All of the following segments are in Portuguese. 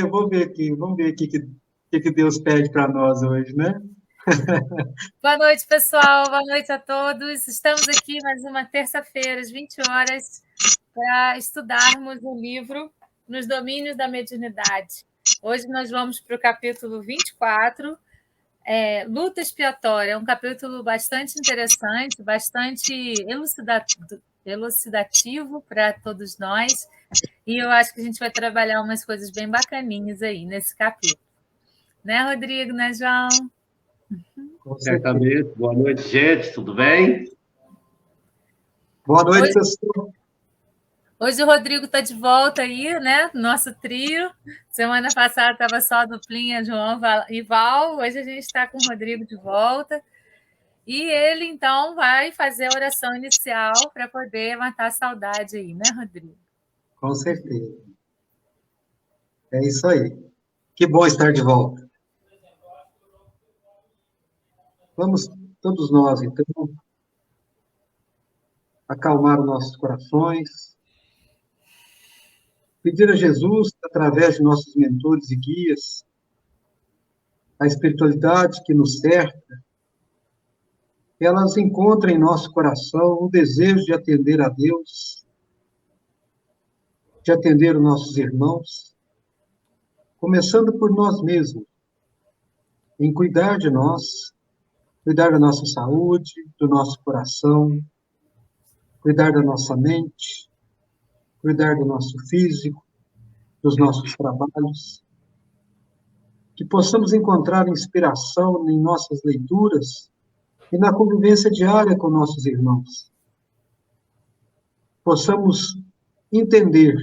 vamos ver aqui que Deus pede para nós hoje, né? Boa noite, pessoal. Boa noite a todos. Estamos aqui mais uma terça-feira, às 20 horas, para estudarmos o livro Nos Domínios da Mediunidade. Hoje nós vamos para o capítulo 24, Luta Expiatória. É um capítulo bastante interessante, bastante elucidativo para todos nós. E eu acho que a gente vai trabalhar umas coisas bem bacaninhas aí nesse capítulo. Né, Rodrigo? Né, João? Com certeza. Certamente. Boa noite, gente. Tudo bem? Boa noite, pessoal. Hoje o Rodrigo está de volta aí, né? Nosso trio. Semana passada estava só a duplinha João e Val. Hoje a gente está com o Rodrigo de volta. E ele, então, vai fazer a oração inicial para poder matar a saudade aí, né, Rodrigo? Com certeza. É isso aí. Que bom estar de volta. Vamos, todos nós, então, acalmar os nossos corações, pedir a Jesus, através de nossos mentores e guias, a espiritualidade que nos cerca, que elas encontrem em nosso coração o desejo de atender a Deus, de atender os nossos irmãos, começando por nós mesmos, em cuidar de nós, cuidar da nossa saúde, do nosso coração, cuidar da nossa mente, cuidar do nosso físico, dos nossos trabalhos, que possamos encontrar inspiração em nossas leituras e na convivência diária com nossos irmãos. Possamos entender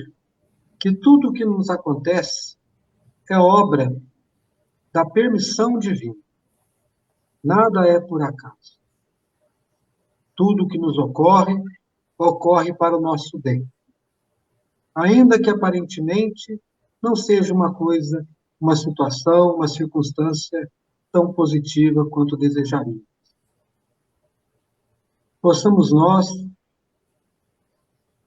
que tudo o que nos acontece é obra da permissão divina. Nada é por acaso. Tudo o que nos ocorre, ocorre para o nosso bem. Ainda que aparentemente não seja uma coisa, uma situação, uma circunstância tão positiva quanto desejaríamos. Possamos nós,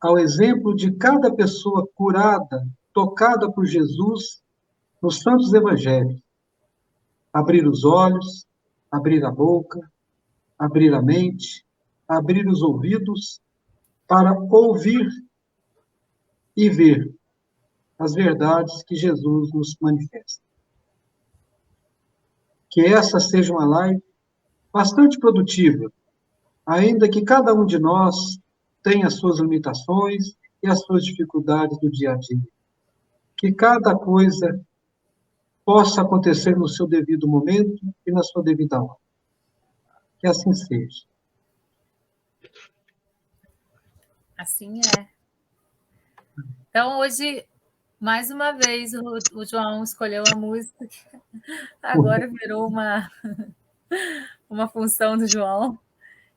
ao exemplo de cada pessoa curada, tocada por Jesus nos santos evangelhos, abrir os olhos, abrir a boca, abrir a mente, abrir os ouvidos para ouvir e ver as verdades que Jesus nos manifesta. Que essa seja uma live bastante produtiva, ainda que cada um de nós tenha as suas limitações e as suas dificuldades do dia a dia. Que cada coisa possa acontecer no seu devido momento e na sua devida hora. Que assim seja. Assim é. Então, hoje, mais uma vez, o João escolheu a música que agora virou uma função do João.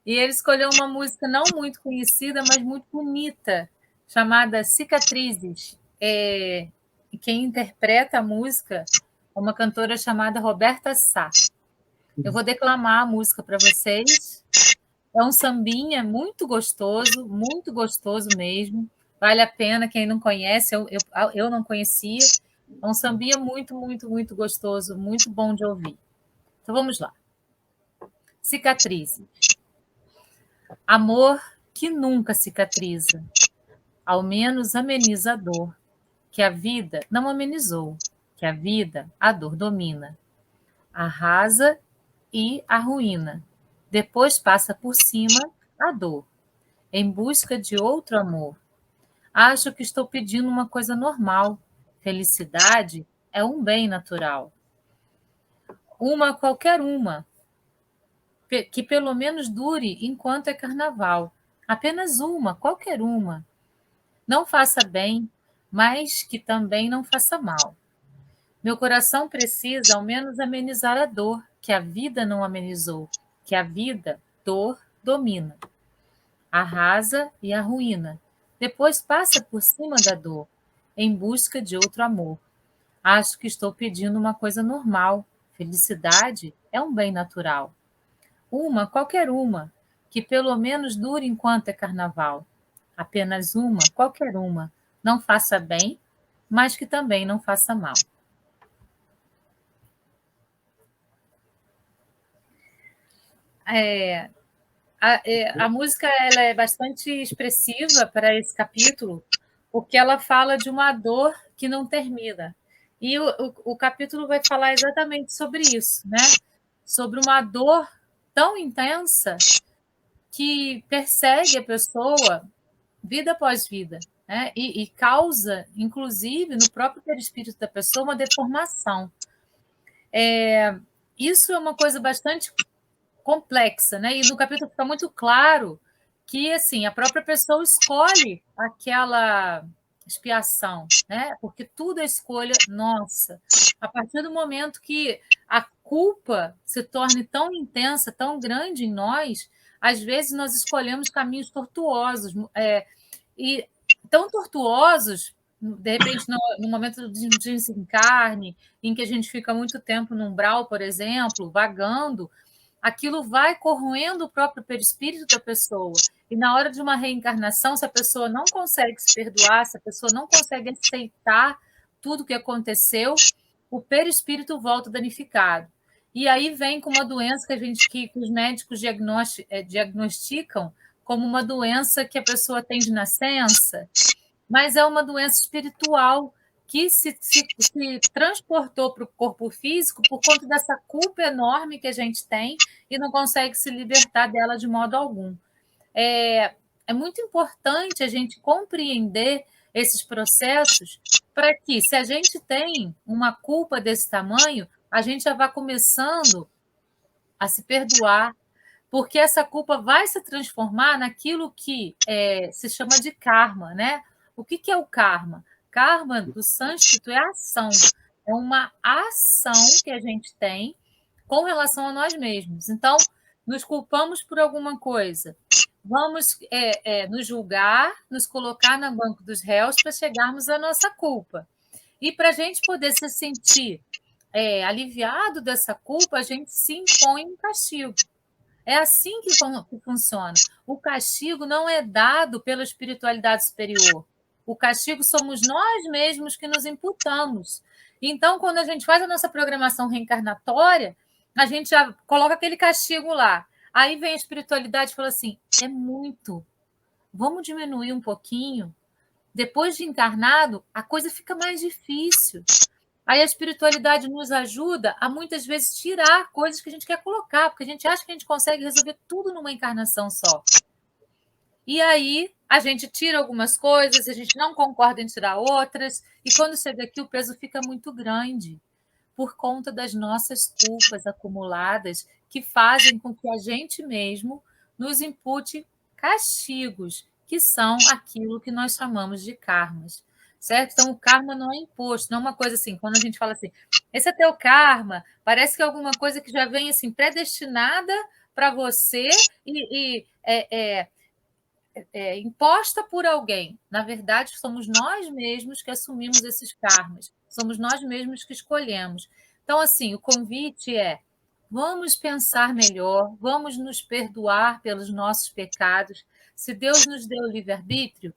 E ele escolheu uma música não muito conhecida, mas muito bonita, chamada Cicatrizes. E quem interpreta a música é uma cantora chamada Roberta Sá. Eu vou declamar a música para vocês. É um sambinha muito gostoso mesmo. Vale a pena, quem não conhece, eu não conhecia. É um sambinha muito gostoso, muito bom de ouvir. Então vamos lá. Cicatriz. Amor que nunca cicatriza, ao menos ameniza a dor, que a vida não amenizou, que a vida a dor domina. Arrasa e arruína, depois passa por cima a dor, em busca de outro amor. Acho que estou pedindo uma coisa normal. Felicidade é um bem natural. Uma qualquer uma, que pelo menos dure enquanto é carnaval. Apenas uma, qualquer uma. Não faça bem, mas que também não faça mal. Meu coração precisa ao menos amenizar a dor que a vida não amenizou, que a vida, dor, domina. Arrasa e arruína. Depois passa por cima da dor, em busca de outro amor. Acho que estou pedindo uma coisa normal. Felicidade é um bem natural. Uma, qualquer uma, que pelo menos dure enquanto é carnaval. Apenas uma, qualquer uma, não faça bem, mas que também não faça mal. A música ela é bastante expressiva para esse capítulo, porque ela fala de uma dor que não termina. E o capítulo vai falar exatamente sobre isso, né? Sobre uma dor tão intensa que persegue a pessoa vida após vida, né? E causa, inclusive, no próprio perispírito da pessoa, uma deformação. Isso é uma coisa bastante complexa, né? E no capítulo fica muito claro que assim a própria pessoa escolhe aquela expiação, né? Porque tudo é escolha nossa. A partir do momento que a culpa se torne tão intensa, tão grande em nós, às vezes nós escolhemos caminhos tortuosos, e tão tortuosos, de repente, no momento de desencarne, em que a gente fica muito tempo no umbral, por exemplo, vagando, aquilo vai corroendo o próprio perispírito da pessoa. E na hora de uma reencarnação, se a pessoa não consegue se perdoar, se a pessoa não consegue aceitar tudo o que aconteceu, o perispírito volta danificado. E aí vem com uma doença que os médicos diagnosticam como uma doença que a pessoa tem de nascença, mas é uma doença espiritual que se transportou para o corpo físico por conta dessa culpa enorme que a gente tem e não consegue se libertar dela de modo algum. É muito importante a gente compreender esses processos para que, se a gente tem uma culpa desse tamanho, a gente já vá começando a se perdoar, porque essa culpa vai se transformar naquilo que se chama de karma, né? O que é o karma? Karma, do sânscrito, é ação. É uma ação que a gente tem com relação a nós mesmos. Então, nos culpamos por alguma coisa. Vamos nos julgar, nos colocar no banco dos réus para chegarmos à nossa culpa. E para a gente poder se sentir aliviado dessa culpa, a gente se impõe um castigo. É assim que funciona. O castigo não é dado pela espiritualidade superior. O castigo somos nós mesmos que nos imputamos. Então, quando a gente faz a nossa programação reencarnatória, a gente já coloca aquele castigo lá. Aí vem a espiritualidade e fala assim: é muito. Vamos diminuir um pouquinho. Depois de encarnado, a coisa fica mais difícil. Aí a espiritualidade nos ajuda a muitas vezes tirar coisas que a gente quer colocar, porque a gente acha que a gente consegue resolver tudo numa encarnação só. E aí a gente tira algumas coisas, a gente não concorda em tirar outras, e quando chega aqui o peso fica muito grande, por conta das nossas culpas acumuladas, que fazem com que a gente mesmo nos impute castigos, que são aquilo que nós chamamos de karmas. Certo? Então, o karma não é imposto, não é uma coisa assim, quando a gente fala assim, esse é teu karma, parece que é alguma coisa que já vem assim, predestinada para você e imposta por alguém. Na verdade, somos nós mesmos que assumimos esses karmas, somos nós mesmos que escolhemos. Então, assim, o convite é: vamos pensar melhor, vamos nos perdoar pelos nossos pecados. Se Deus nos deu o livre-arbítrio,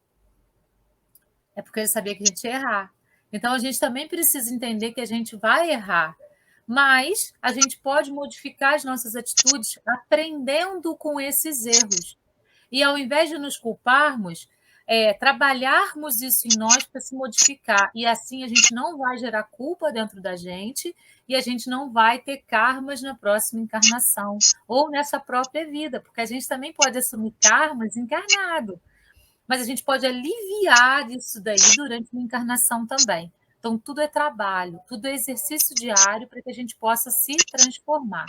é porque ele sabia que a gente ia errar. Então, a gente também precisa entender que a gente vai errar, mas a gente pode modificar as nossas atitudes aprendendo com esses erros. E, ao invés de nos culparmos, trabalharmos isso em nós para se modificar. E assim a gente não vai gerar culpa dentro da gente e a gente não vai ter karmas na próxima encarnação ou nessa própria vida, porque a gente também pode assumir karmas encarnado, mas a gente pode aliviar isso daí durante uma encarnação também. Então, tudo é trabalho, tudo é exercício diário para que a gente possa se transformar.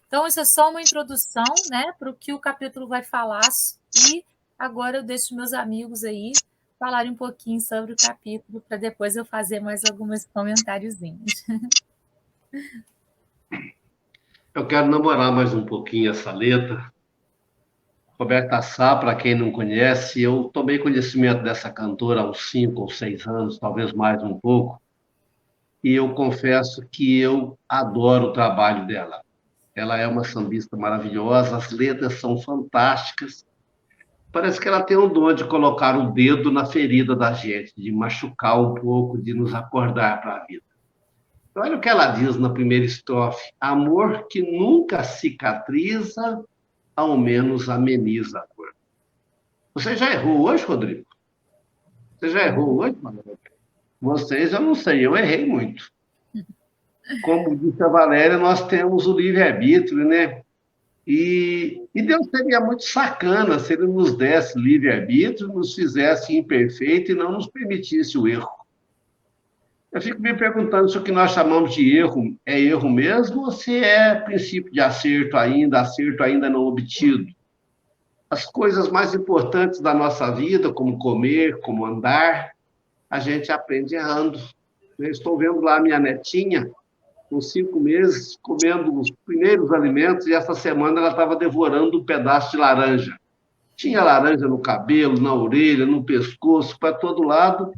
Então, isso é só uma introdução, né, para o que o capítulo vai falar, e agora eu deixo meus amigos aí falarem um pouquinho sobre o capítulo, para depois eu fazer mais alguns comentáriozinhos. Eu quero namorar mais um pouquinho essa letra. Roberta Sá, para quem não conhece, eu tomei conhecimento dessa cantora há uns 5 ou 6 anos, talvez mais um pouco, e eu confesso que eu adoro o trabalho dela. Ela é uma sambista maravilhosa, as letras são fantásticas. Parece que ela tem o dom de colocar o dedo na ferida da gente, de machucar um pouco, de nos acordar para a vida. Olha o que ela diz na primeira estrofe: amor que nunca cicatriza, ao menos ameniza a dor. Você já errou hoje, Rodrigo? Você já errou hoje, Manuel? Vocês, eu não sei, eu errei muito. Como disse a Valéria, nós temos o livre-arbítrio, né? E Deus seria muito sacana se Ele nos desse livre-arbítrio, nos fizesse imperfeito e não nos permitisse o erro. Eu fico me perguntando se o que nós chamamos de erro é erro mesmo ou se é princípio de acerto ainda não obtido. As coisas mais importantes da nossa vida, como comer, como andar, a gente aprende errando. Eu estou vendo lá a minha netinha, com 5 meses, comendo os primeiros alimentos, e essa semana ela estava devorando um pedaço de laranja. Tinha laranja no cabelo, na orelha, no pescoço, para todo lado,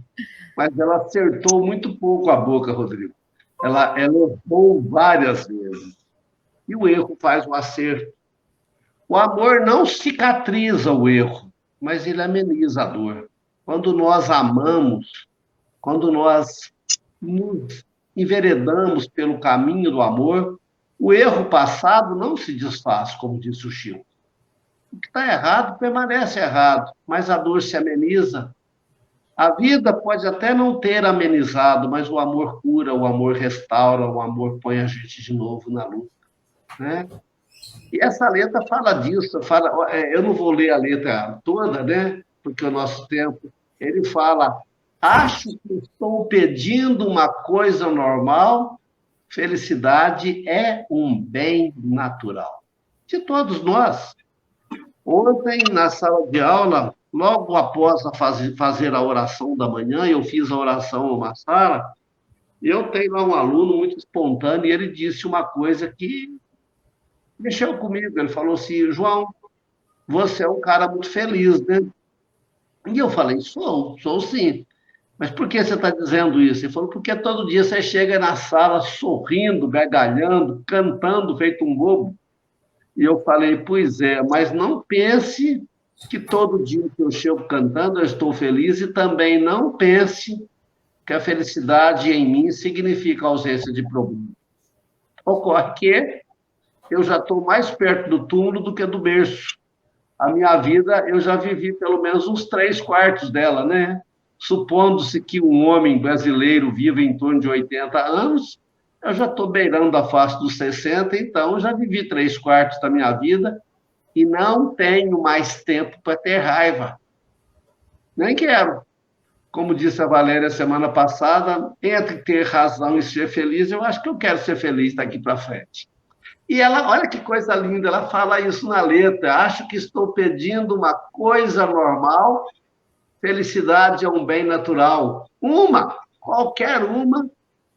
mas ela acertou muito pouco a boca, Rodrigo. Ela errou várias vezes. E o erro faz o acerto. O amor não cicatriza o erro, mas ele ameniza a dor. Quando nós amamos, quando nós nos enveredamos pelo caminho do amor, o erro passado não se desfaz, como disse o Chico. O que está errado permanece errado, mas a dor se ameniza. A vida pode até não ter amenizado, mas o amor cura, o amor restaura, o amor põe a gente de novo na luta, né? E essa letra fala disso, eu não vou ler a letra toda, né? Porque o nosso tempo, ele fala: acho que estou pedindo uma coisa normal, felicidade é um bem natural. De todos nós. Ontem, na sala de aula, logo após fazer a oração da manhã, eu fiz a oração numa sala, e eu tenho lá um aluno muito espontâneo, e ele disse uma coisa que mexeu comigo. Ele falou assim: João, você é um cara muito feliz, né? E eu falei: sou sim. Mas por que você está dizendo isso? Ele falou: porque todo dia você chega na sala sorrindo, gargalhando, cantando, feito um bobo. E eu falei: pois é, mas não pense que todo dia que eu chego cantando eu estou feliz, e também não pense que a felicidade em mim significa ausência de problema. Ocorre que eu já estou mais perto do túmulo do que do berço. A minha vida, eu já vivi pelo menos uns 3/4 dela, né? Supondo-se que um homem brasileiro viva em torno de 80 anos, eu já estou beirando a face dos 60, então eu já vivi 3/4 da minha vida e não tenho mais tempo para ter raiva. Nem quero. Como disse a Valéria semana passada, entre ter razão e ser feliz, eu acho que eu quero ser feliz daqui para frente. E ela, olha que coisa linda, ela fala isso na letra: acho que estou pedindo uma coisa normal, felicidade é um bem natural. Qualquer uma,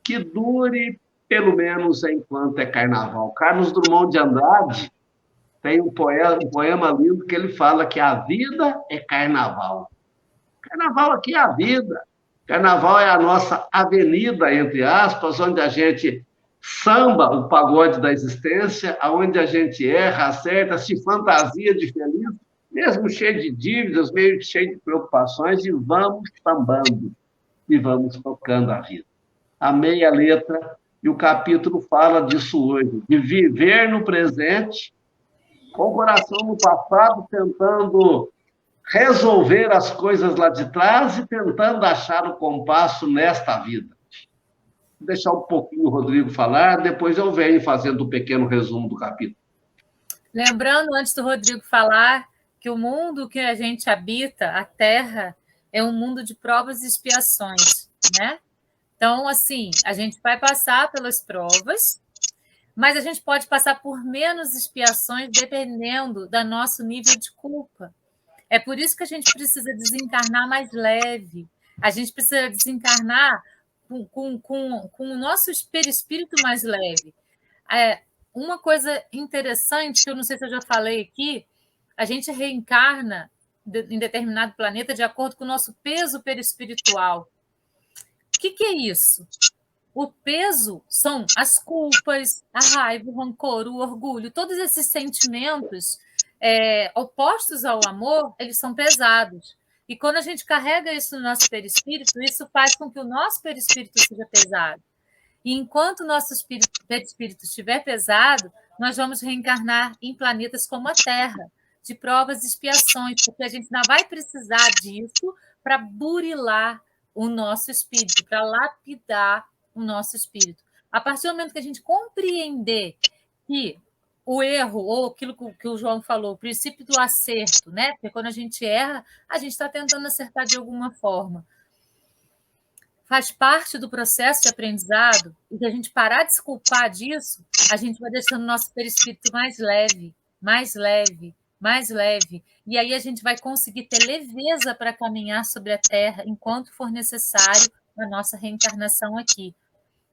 que dure pelo menos enquanto é carnaval. Carlos Drummond de Andrade tem um poema lindo que ele fala que a vida é carnaval. Carnaval aqui é a vida. Carnaval é a nossa avenida, entre aspas, onde a gente samba o pagode da existência, onde a gente erra, acerta, se fantasia de feliz, mesmo cheio de dívidas, meio cheio de preocupações, e vamos sambando, e vamos tocando a vida. Amei a letra, e o capítulo fala disso hoje, de viver no presente, com o coração no passado, tentando resolver as coisas lá de trás e tentando achar o compasso nesta vida. Vou deixar um pouquinho o Rodrigo falar, depois eu venho fazendo um pequeno resumo do capítulo. Lembrando, antes do Rodrigo falar, que o mundo que a gente habita, a Terra, é um mundo de provas e expiações, né? Então, assim, a gente vai passar pelas provas, mas a gente pode passar por menos expiações dependendo do nosso nível de culpa. É por isso que a gente precisa desencarnar mais leve. A gente precisa desencarnar com o nosso perispírito mais leve. Uma coisa interessante, que eu não sei se eu já falei aqui, a gente reencarna em determinado planeta de acordo com o nosso peso perispiritual. O que é isso? O peso são as culpas, a raiva, o rancor, o orgulho, todos esses sentimentos opostos ao amor, eles são pesados. E quando a gente carrega isso no nosso perispírito, isso faz com que o nosso perispírito seja pesado. E enquanto o nosso perispírito estiver pesado, nós vamos reencarnar em planetas como a Terra, de provas e expiações, porque a gente ainda vai precisar disso para burilar o nosso espírito, para lapidar o nosso espírito. A partir do momento que a gente compreender que o erro, ou aquilo que o João falou, o princípio do acerto, né? Porque quando a gente erra, a gente está tentando acertar de alguma forma. Faz parte do processo de aprendizado, e se a gente parar de se culpar disso, a gente vai deixando o nosso perispírito mais leve, mais leve, mais leve. E aí a gente vai conseguir ter leveza para caminhar sobre a Terra enquanto for necessário na nossa reencarnação aqui.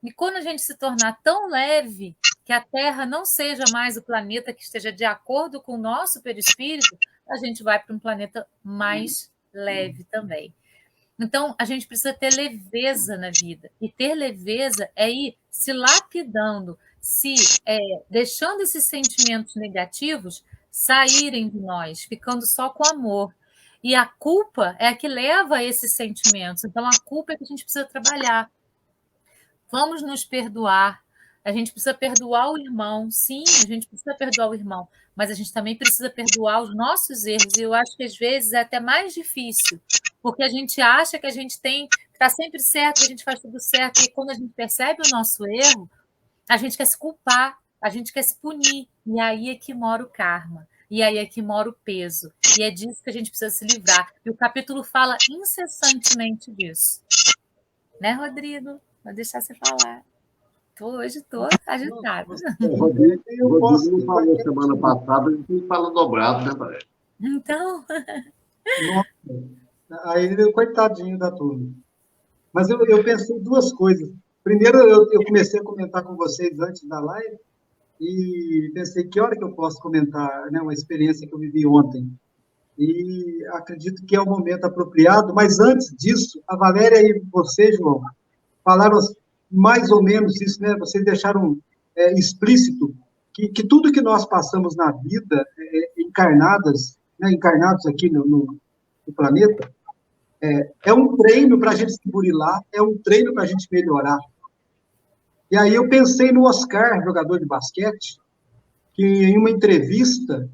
E quando a gente se tornar tão leve que a Terra não seja mais o planeta que esteja de acordo com o nosso perispírito, a gente vai para um planeta mais leve também. Então, a gente precisa ter leveza na vida. E ter leveza é ir se lapidando, deixando esses sentimentos negativos saírem de nós, ficando só com amor. E a culpa é a que leva a esses sentimentos. Então, a culpa é que a gente precisa trabalhar. Vamos nos perdoar. A gente precisa perdoar o irmão. Sim, a gente precisa perdoar o irmão. Mas a gente também precisa perdoar os nossos erros. E eu acho que, às vezes, é até mais difícil. Porque a gente acha que a gente está sempre certo, que a gente faz tudo certo. E quando a gente percebe o nosso erro, a gente quer se culpar, a gente quer se punir. E aí é que mora o karma. E aí é que mora o peso. E é disso que a gente precisa se livrar. E o capítulo fala incessantemente disso. Né, Rodrigo? Vou deixar você falar. Hoje estou agitada. O Rodrigo não falou semana passada, a gente fala dobrado, né, Maria? Então. Nossa, aí, coitadinho da turma. Mas eu pensei duas coisas. Primeiro, eu comecei a comentar com vocês antes da live e pensei que hora que eu posso comentar, né, uma experiência que eu vivi ontem. E acredito que é o momento apropriado, mas antes disso, a Valéria e você, João, falaram mais ou menos isso, né? Vocês deixaram explícito que tudo que nós passamos na vida, encarnados aqui no planeta, é um treino para a gente se burilar, é um treino para a gente melhorar. E aí eu pensei no Oscar, jogador de basquete, que em uma entrevista,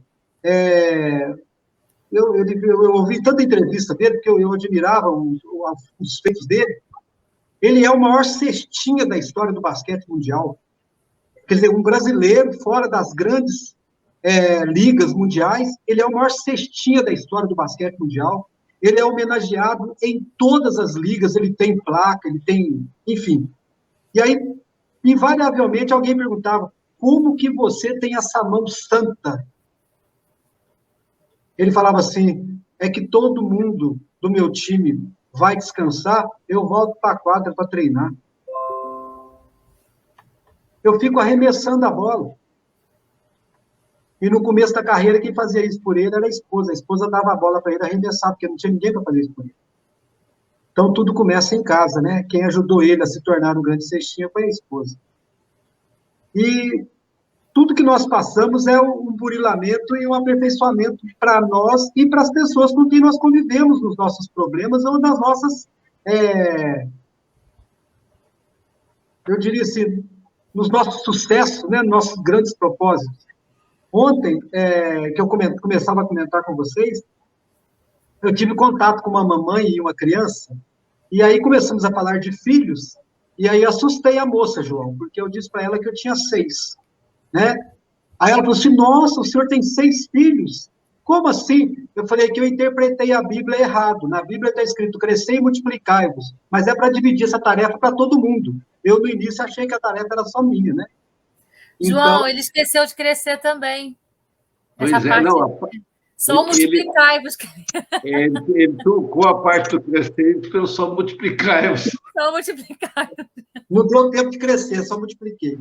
eu ouvi tanta entrevista dele, porque eu admirava os feitos dele. Ele é o maior cestinha da história do basquete mundial. Quer dizer, um brasileiro, fora das grandes ligas mundiais, ele é o maior cestinha da história do basquete mundial. Ele é homenageado em todas as ligas, ele tem placa, ele tem... Enfim. E aí, invariavelmente, alguém perguntava, como que você tem essa mão santa? Ele falava assim, é que todo mundo do meu time vai descansar, eu volto para a quadra para treinar. Eu fico arremessando a bola. E no começo da carreira, quem fazia isso por ele era a esposa. A esposa dava a bola para ele arremessar, porque não tinha ninguém para fazer isso por ele. Então, tudo começa em casa, né? Quem ajudou ele a se tornar um grande cestinha foi a esposa. E tudo que nós passamos é um burilamento e um aperfeiçoamento para nós e para as pessoas com quem nós convivemos nos nossos problemas ou nas nossas, eu diria assim, nos nossos sucessos, né, nos nossos grandes propósitos. Ontem, que eu começava a comentar com vocês, eu tive contato com uma mamãe e uma criança, e aí começamos a falar de filhos, e aí assustei a moça, João, porque eu disse para ela que eu tinha 6, né? Aí ela falou assim, nossa, o senhor tem 6 filhos? Como assim? Eu falei que eu interpretei a Bíblia errado. Na Bíblia está escrito, crescer e multiplicai-vos, mas é para dividir essa tarefa para todo mundo. Eu, no início, achei que a tarefa era só minha, né? João, então, ele esqueceu de crescer também. Pois essa parte, não. Só multiplicai-vos. Ele tocou a parte do crescer e foi só multiplicai-vos. Só multiplicai-vos. Não deu tempo de crescer, só multipliquei.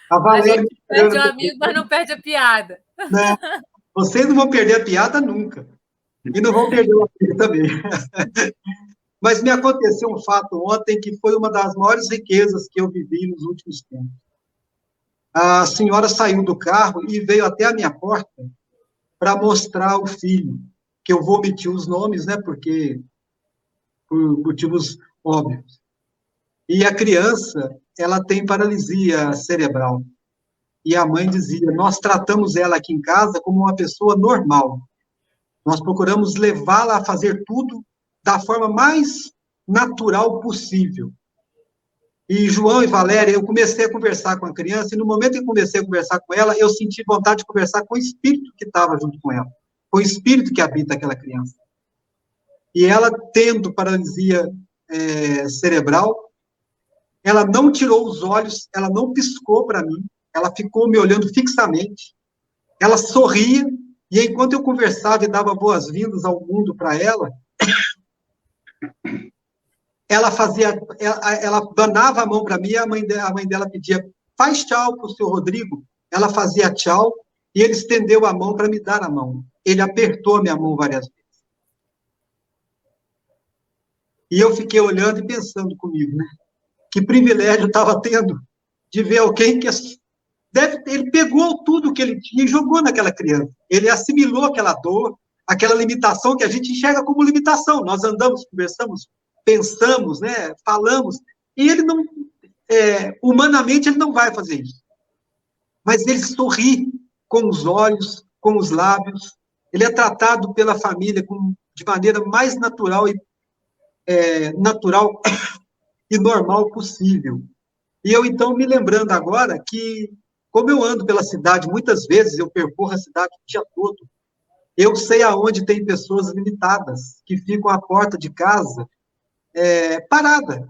A Valéria... gente perde o amigo, mas não perde a piada. Não, vocês não vão perder a piada nunca. E não vão perder o amigo também. Mas me aconteceu um fato ontem que foi uma das maiores riquezas que eu vivi nos últimos tempos. A senhora saiu do carro e veio até a minha porta para mostrar o filho, que eu vou omitir os nomes, né, porque por motivos óbvios. E a criança, ela tem paralisia cerebral. E a mãe dizia: nós tratamos ela aqui em casa como uma pessoa normal. Nós procuramos levá-la a fazer tudo da forma mais natural possível. E João e Valéria, eu comecei a conversar com a criança, e no momento que comecei a conversar com ela, eu senti vontade de conversar com o espírito que estava junto com ela, com o espírito que habita aquela criança. E ela, tendo paralisia cerebral, ela não tirou os olhos, ela não piscou para mim, ela ficou me olhando fixamente, ela sorria, e enquanto eu conversava e dava boas-vindas ao mundo para ela, ela danava a mão para mim, a mãe dela pedia: faz tchau para o seu Rodrigo. Ela fazia tchau, e ele estendeu a mão para me dar a mão. Ele apertou a minha mão várias vezes. E eu fiquei olhando e pensando comigo, né? Que privilégio eu estava tendo de ver alguém que ele pegou tudo que ele tinha e jogou naquela criança. Ele assimilou aquela dor, aquela limitação que a gente enxerga como limitação. Nós andamos, conversamos, pensamos, né, falamos, e ele não, humanamente, ele não vai fazer isso. Mas ele sorri com os olhos, com os lábios, ele é tratado pela família de maneira mais natural e normal possível. E eu, então, me lembrando agora que, como eu ando pela cidade, muitas vezes eu percorro a cidade o dia todo, eu sei aonde tem pessoas limitadas, que ficam à porta de casa, parada.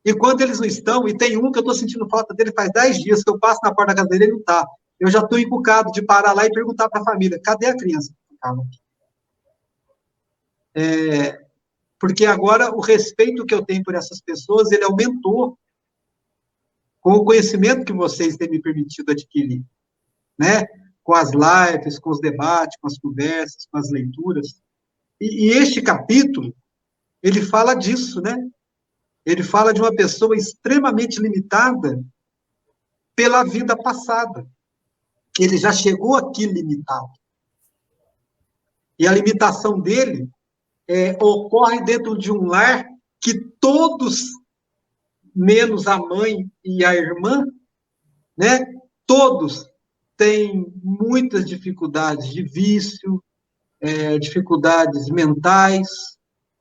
E quando eles não estão, e tem um que eu estou sentindo falta dele faz 10 dias, que eu passo na porta da casa dele e ele não está. Eu já estou encucado de parar lá e perguntar para a família: cadê a criança que ficava aqui? Porque agora o respeito que eu tenho por essas pessoas, ele aumentou com o conhecimento que vocês têm me permitido adquirir, né? Com as lives, com os debates, com as conversas, com as leituras. E este capítulo, ele fala disso, né? Ele fala de uma pessoa extremamente limitada pela vida passada. Ele já chegou aqui limitado. E a limitação dele ocorre dentro de um lar que todos, menos a mãe e a irmã, né? Todos têm muitas dificuldades de vício, dificuldades mentais,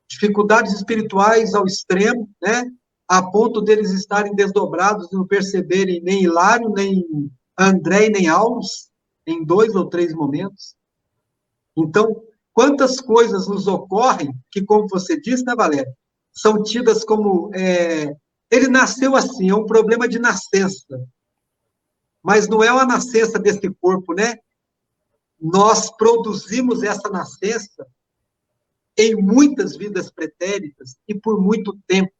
dificuldades espirituais ao extremo, né? A ponto deles estarem desdobrados e não perceberem nem Hilário, nem André, nem Alves, em 2 ou 3 momentos. Então, quantas coisas nos ocorrem que, como você disse, né, Valéria, são tidas como... ele nasceu assim, é um problema de nascença. Mas não é uma nascença desse corpo, né? Nós produzimos essa nascença em muitas vidas pretéritas e por muito tempo.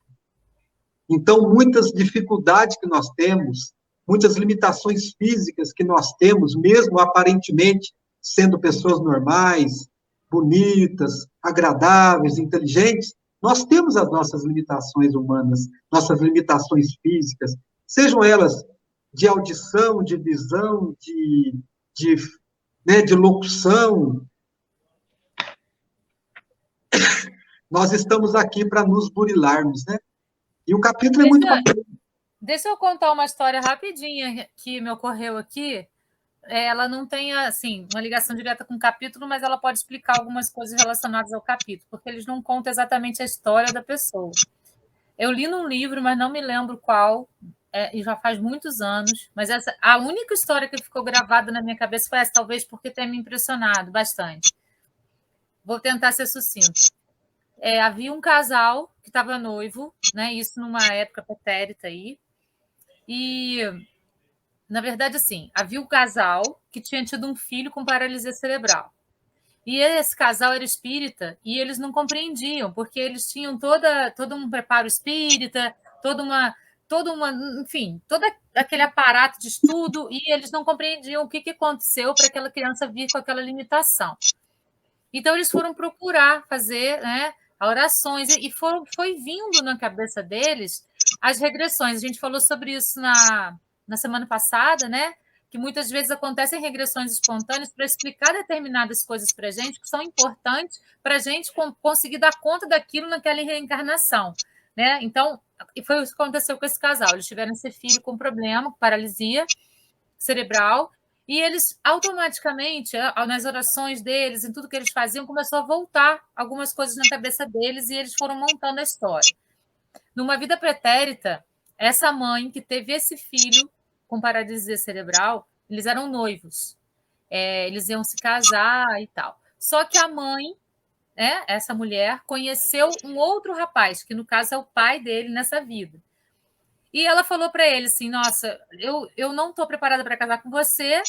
Então, muitas dificuldades que nós temos, muitas limitações físicas que nós temos, mesmo aparentemente sendo pessoas normais, bonitas, agradáveis, inteligentes, nós temos as nossas limitações humanas, nossas limitações físicas, sejam elas de audição, de visão, de locução. Nós estamos aqui para nos burilarmos, né? E o capítulo é muito bacana. Deixa eu contar uma história rapidinha que me ocorreu aqui. Ela não tem, assim, uma ligação direta com o capítulo, mas ela pode explicar algumas coisas relacionadas ao capítulo, porque eles não contam exatamente a história da pessoa. Eu li num livro, mas não me lembro qual, e já faz muitos anos, mas a única história que ficou gravada na minha cabeça foi essa, talvez porque tenha me impressionado bastante. Vou tentar ser sucinta. Havia um casal que estava noivo, né? Isso numa época pretérita aí, e, na verdade, assim, havia um casal que tinha tido um filho com paralisia cerebral. E esse casal era espírita e eles não compreendiam, porque eles tinham todo um preparo espírita, enfim, todo aquele aparato de estudo, e eles não compreendiam o que aconteceu para aquela criança vir com aquela limitação. Então, eles foram procurar fazer, né, orações, e foi vindo na cabeça deles as regressões. A gente falou sobre isso na semana passada, né? Que muitas vezes acontecem regressões espontâneas para explicar determinadas coisas para a gente que são importantes para a gente conseguir dar conta daquilo naquela reencarnação, né? Então, E foi o que aconteceu com esse casal. Eles tiveram esse filho com problema, com paralisia cerebral, e eles automaticamente, nas orações deles, em tudo que eles faziam, começou a voltar algumas coisas na cabeça deles, e eles foram montando a história. Numa vida pretérita, essa mãe que teve esse filho com paralisia cerebral, eles eram noivos. Eles iam se casar e tal. Só que a mãe, essa mulher, conheceu um outro rapaz, que no caso é o pai dele nessa vida. E ela falou para ele assim: nossa, eu não estou preparada para casar com você,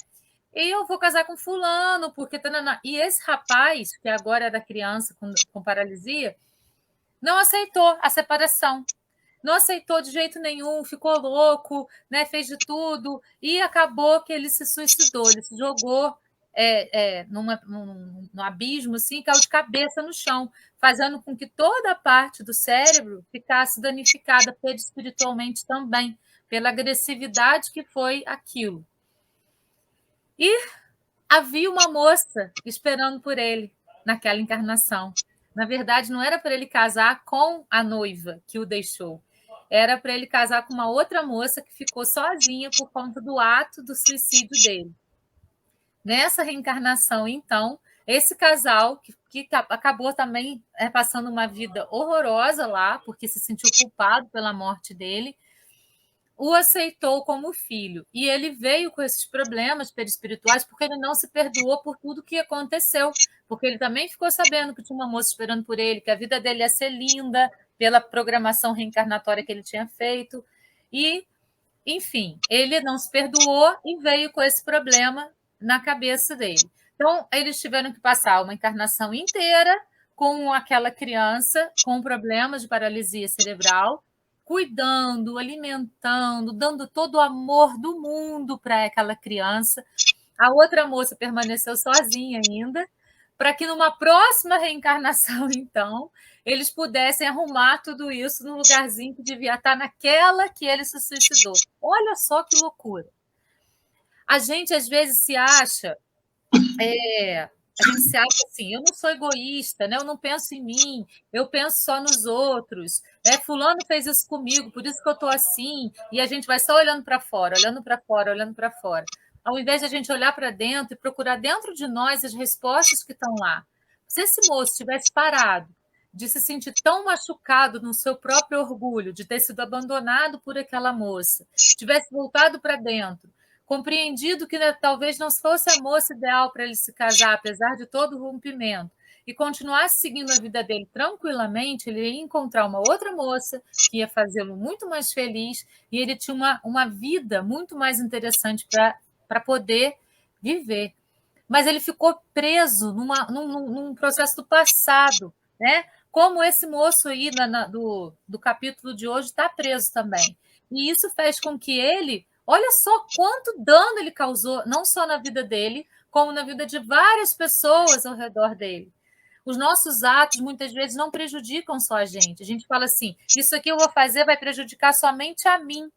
e eu vou casar com fulano, porque... E esse rapaz, que agora era criança com paralisia, não aceitou a separação. Não aceitou de jeito nenhum, ficou louco, né, fez de tudo, e acabou que ele se suicidou, ele se jogou num abismo, assim, caiu de cabeça no chão, fazendo com que toda a parte do cérebro ficasse danificada perispiritualmente também, pela agressividade que foi aquilo. E havia uma moça esperando por ele naquela encarnação. Na verdade, não era para ele casar com a noiva que o deixou. Era para ele casar com uma outra moça que ficou sozinha por conta do ato do suicídio dele. Nessa reencarnação, então, esse casal, que acabou também passando uma vida horrorosa lá, porque se sentiu culpado pela morte dele, o aceitou como filho. E ele veio com esses problemas perispirituais porque ele não se perdoou por tudo que aconteceu. Porque ele também ficou sabendo que tinha uma moça esperando por ele, que a vida dele ia ser linda pela programação reencarnatória que ele tinha feito. E, enfim, ele não se perdoou e veio com esse problema na cabeça dele. Então, eles tiveram que passar uma encarnação inteira com aquela criança com problemas de paralisia cerebral, cuidando, alimentando, dando todo o amor do mundo para aquela criança. A outra moça permaneceu sozinha ainda, para que numa próxima reencarnação, então, eles pudessem arrumar tudo isso no lugarzinho que devia estar naquela que ele se suicidou. Olha só que loucura. A gente, às vezes, se acha... A gente se acha assim, eu não sou egoísta, né? Eu não penso em mim, eu penso só nos outros. Fulano fez isso comigo, por isso que eu estou assim. E a gente vai só olhando para fora, olhando para fora, olhando para fora. Ao invés de a gente olhar para dentro e procurar dentro de nós as respostas que estão lá. Se esse moço tivesse parado de se sentir tão machucado no seu próprio orgulho, de ter sido abandonado por aquela moça, tivesse voltado para dentro, compreendido que talvez não fosse a moça ideal para ele se casar, apesar de todo o rompimento, e continuasse seguindo a vida dele tranquilamente, ele ia encontrar uma outra moça que ia fazê-lo muito mais feliz, e ele tinha uma vida muito mais interessante para poder viver. Mas ele ficou preso num processo do passado, né? Como esse moço aí do capítulo de hoje está preso também. E isso fez com que ele... Olha só quanto dano ele causou, não só na vida dele, como na vida de várias pessoas ao redor dele. Os nossos atos, muitas vezes, não prejudicam só a gente. A gente fala assim, isso aqui eu vou fazer vai prejudicar somente a mim.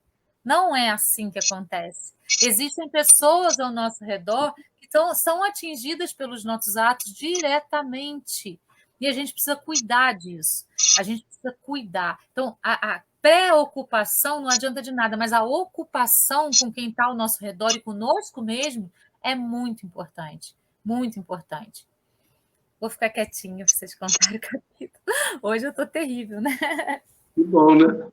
Não é assim que acontece. Existem pessoas ao nosso redor que são atingidas pelos nossos atos diretamente. E a gente precisa cuidar disso. A gente precisa cuidar. Então, a preocupação não adianta de nada, mas a ocupação com quem está ao nosso redor e conosco mesmo é muito importante. Muito importante. Vou ficar quietinha para vocês contarem o capítulo. Hoje eu estou terrível, né? Que bom, né?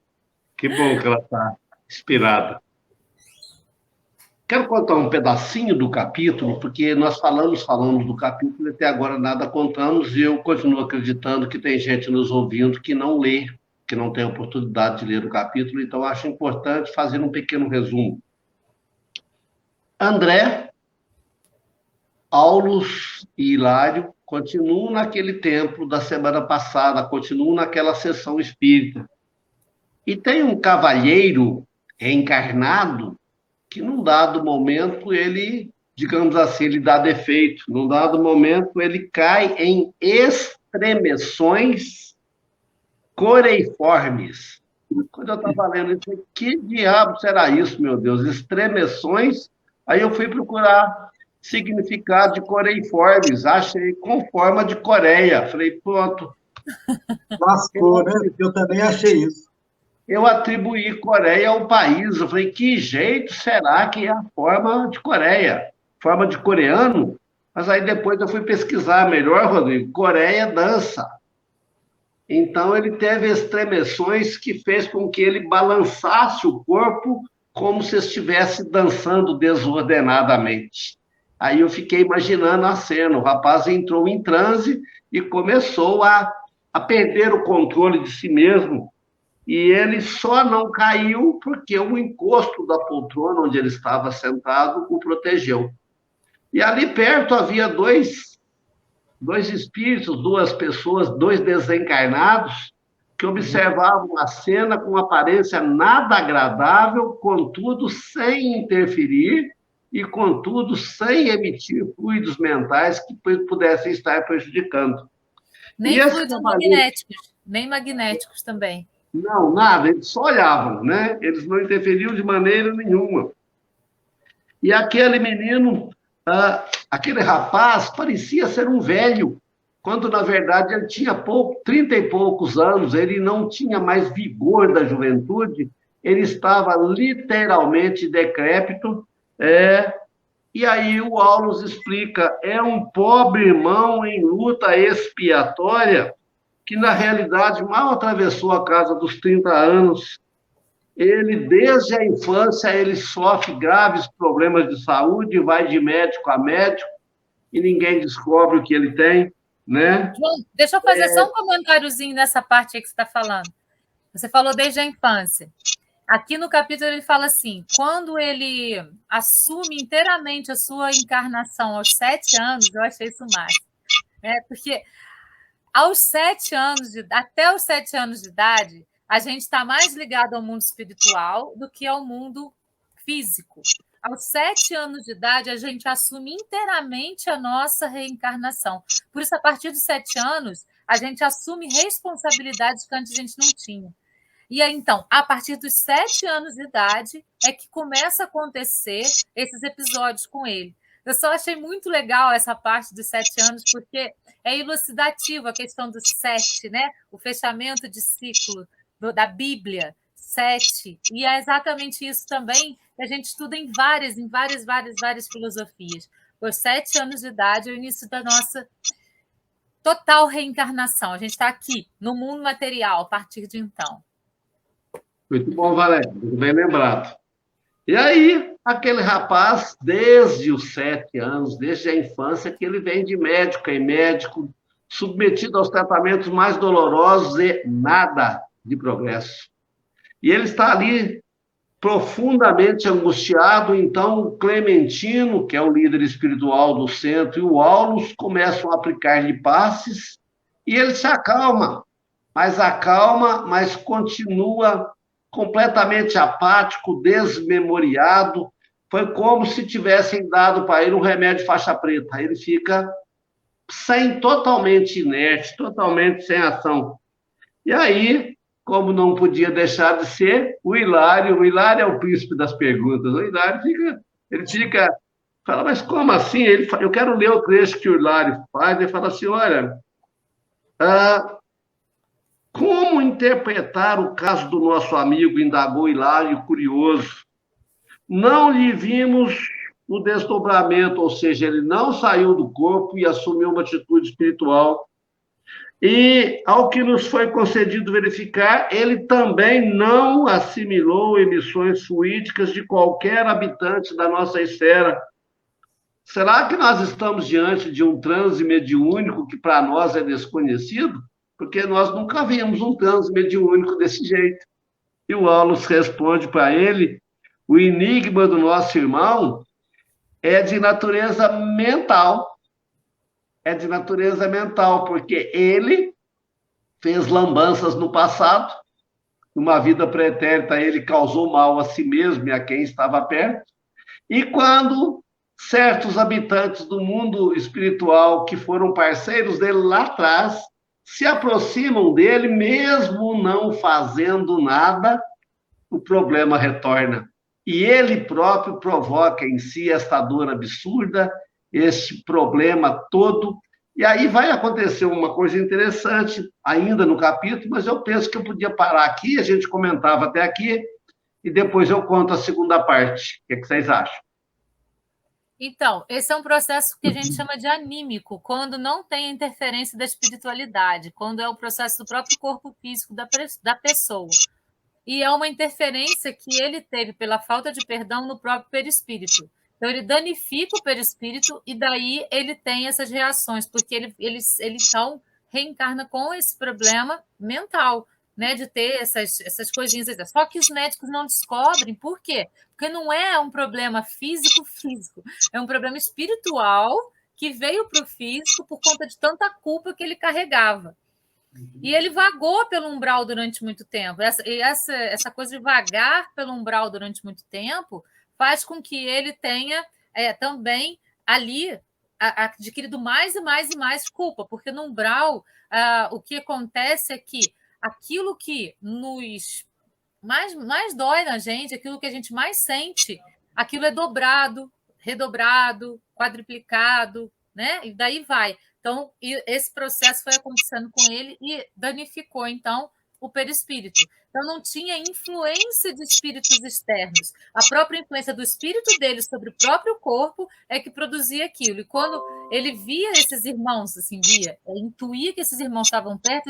Que bom que ela está inspirada. Quero contar um pedacinho do capítulo, porque nós falamos do capítulo e até agora nada contamos, e eu continuo acreditando que tem gente nos ouvindo que não lê, que não tem a oportunidade de ler o capítulo, então acho importante fazer um pequeno resumo. André, Aulus e Hilário continuam naquele templo da semana passada, continuam naquela sessão espírita. E tem um cavalheiro reencarnado que, num dado momento, ele, digamos assim, ele dá defeito. Num dado momento, ele cai em estremeções coreiformes. Quando eu estava lendo isso, que diabo será isso, meu Deus? Estremeções. Aí eu fui procurar significado de coreiformes, achei com forma de Coreia. Falei, pronto. Lascou, né? Eu também achei isso. eu atribuí Coreia ao país. Eu falei, que jeito será que é a forma de Coreia? Forma de coreano? Mas aí depois eu fui pesquisar melhor, Rodrigo. Coreia dança. Então ele teve estremeções que fez com que ele balançasse o corpo como se estivesse dançando desordenadamente. Aí eu fiquei imaginando a cena. O rapaz entrou em transe e começou a perder o controle de si mesmo. E ele só não caiu porque o encosto da poltrona onde ele estava sentado o protegeu. E ali perto havia dois espíritos, duas pessoas, dois desencarnados, que observavam a cena com aparência nada agradável, contudo sem interferir e, contudo, sem emitir fluidos mentais que pudessem estar prejudicando. Nem fluidos magnéticos, nem magnéticos também. Não, nada, eles só olhavam, né? Eles não interferiam de maneira nenhuma. E aquele menino, aquele rapaz, parecia ser um velho, quando, na verdade, ele tinha 30 e poucos anos, ele não tinha mais vigor da juventude, ele estava literalmente decrépito, e aí o Aulus explica, é um pobre irmão em luta expiatória, que, na realidade, mal atravessou a casa dos 30 anos. Ele, desde a infância, ele sofre graves problemas de saúde, vai de médico a médico, e ninguém descobre o que ele tem, né? João, deixa eu fazer só um comentáriozinho nessa parte aí que você está falando. Você falou desde a infância. Aqui no capítulo ele fala assim, quando ele assume inteiramente a sua encarnação aos 7 anos, eu achei isso máximo, né? Porque até os 7 anos de idade, a gente está mais ligado ao mundo espiritual do que ao mundo físico. Aos 7 anos de idade, a gente assume inteiramente a nossa reencarnação. Por isso, a partir dos 7 anos, a gente assume responsabilidades que antes a gente não tinha. E aí, então, a partir dos 7 anos de idade, é que começa a acontecer esses episódios com ele. Eu só achei muito legal essa parte dos 7 anos, porque é elucidativo a questão do 7, né? O fechamento de ciclo da Bíblia, 7. E é exatamente isso também que a gente estuda em várias filosofias. Os 7 anos de idade é o início da nossa total reencarnação. A gente está aqui, no mundo material, a partir de então. Muito bom, Valério, muito bem lembrado. E aí, aquele rapaz, desde os 7 anos, desde a infância, que ele vem de médico em médico, submetido aos tratamentos mais dolorosos e nada de progresso. E ele está ali profundamente angustiado, então o Clementino, que é o líder espiritual do centro, e o Aulus começam a aplicar-lhe passes, e ele se acalma, mas continua completamente apático, desmemoriado. Foi como se tivessem dado para ele um remédio faixa preta. Ele fica totalmente inerte, totalmente sem ação. E aí, como não podia deixar de ser, o Hilário é o príncipe das perguntas. O Hilário fala, mas como assim? Eu quero ler o trecho que o Hilário faz. Ele fala assim, olha, como interpretar o caso do nosso amigo, indagou Hilário, curioso. Não lhe vimos o desdobramento, ou seja, ele não saiu do corpo e assumiu uma atitude espiritual. E, ao que nos foi concedido verificar, ele também não assimilou emissões fluídicas de qualquer habitante da nossa esfera. Será que nós estamos diante de um transe mediúnico que para nós é desconhecido? Porque nós nunca vimos um transe mediúnico desse jeito. E o Aulus responde para ele, o enigma do nosso irmão é de natureza mental. É de natureza mental, porque ele fez lambanças no passado, numa vida pretérita ele causou mal a si mesmo e a quem estava perto, e quando certos habitantes do mundo espiritual que foram parceiros dele lá atrás se aproximam dele, mesmo não fazendo nada, o problema retorna. E ele próprio provoca em si esta dor absurda, este problema todo, E aí vai acontecer uma coisa interessante ainda no capítulo, mas eu penso que eu podia parar aqui, a gente comentava até aqui, e depois eu conto a segunda parte. O que vocês acham? Então, esse é um processo que a gente chama de anímico, quando não tem a interferência da espiritualidade, quando é o processo do próprio corpo físico da pessoa. E é uma interferência que ele teve pela falta de perdão no próprio perispírito. Então, ele danifica o perispírito e daí ele tem essas reações, porque ele então reencarna com esse problema mental, né, de ter essas coisinhas. Só que os médicos não descobrem. Por quê? Porque não é um problema físico, é um problema espiritual que veio para o físico por conta de tanta culpa que ele carregava. E ele vagou pelo umbral durante muito tempo. Essa coisa de vagar pelo umbral durante muito tempo faz com que ele tenha também ali adquirido mais e mais e mais culpa, porque no umbral o que acontece é que aquilo que nos mais dói na gente, aquilo que a gente mais sente, aquilo é dobrado, redobrado, quadruplicado, né? E daí vai. Então, esse processo foi acontecendo com ele e danificou, então, o perispírito. Então, não tinha influência de espíritos externos. A própria influência do espírito dele sobre o próprio corpo é que produzia aquilo. E quando ele via esses irmãos, assim, intuía que esses irmãos estavam perto,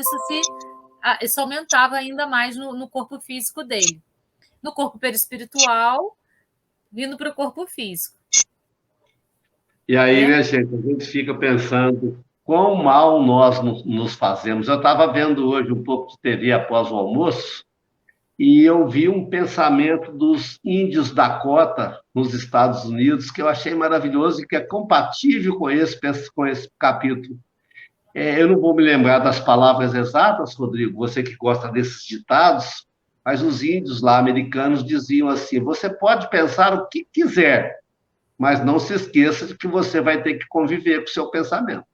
isso aumentava ainda mais no corpo físico dele. No corpo perispiritual, vindo para o corpo físico. E aí, né, gente, a gente fica pensando quão mal nós nos fazemos. Eu estava vendo hoje um pouco de TV após o almoço e eu vi um pensamento dos índios Dakota, nos Estados Unidos, que eu achei maravilhoso e que é compatível com esse capítulo. Eu não vou me lembrar das palavras exatas, Rodrigo, você que gosta desses ditados, mas os índios lá americanos diziam assim: você pode pensar o que quiser, mas não se esqueça de que você vai ter que conviver com o seu pensamento.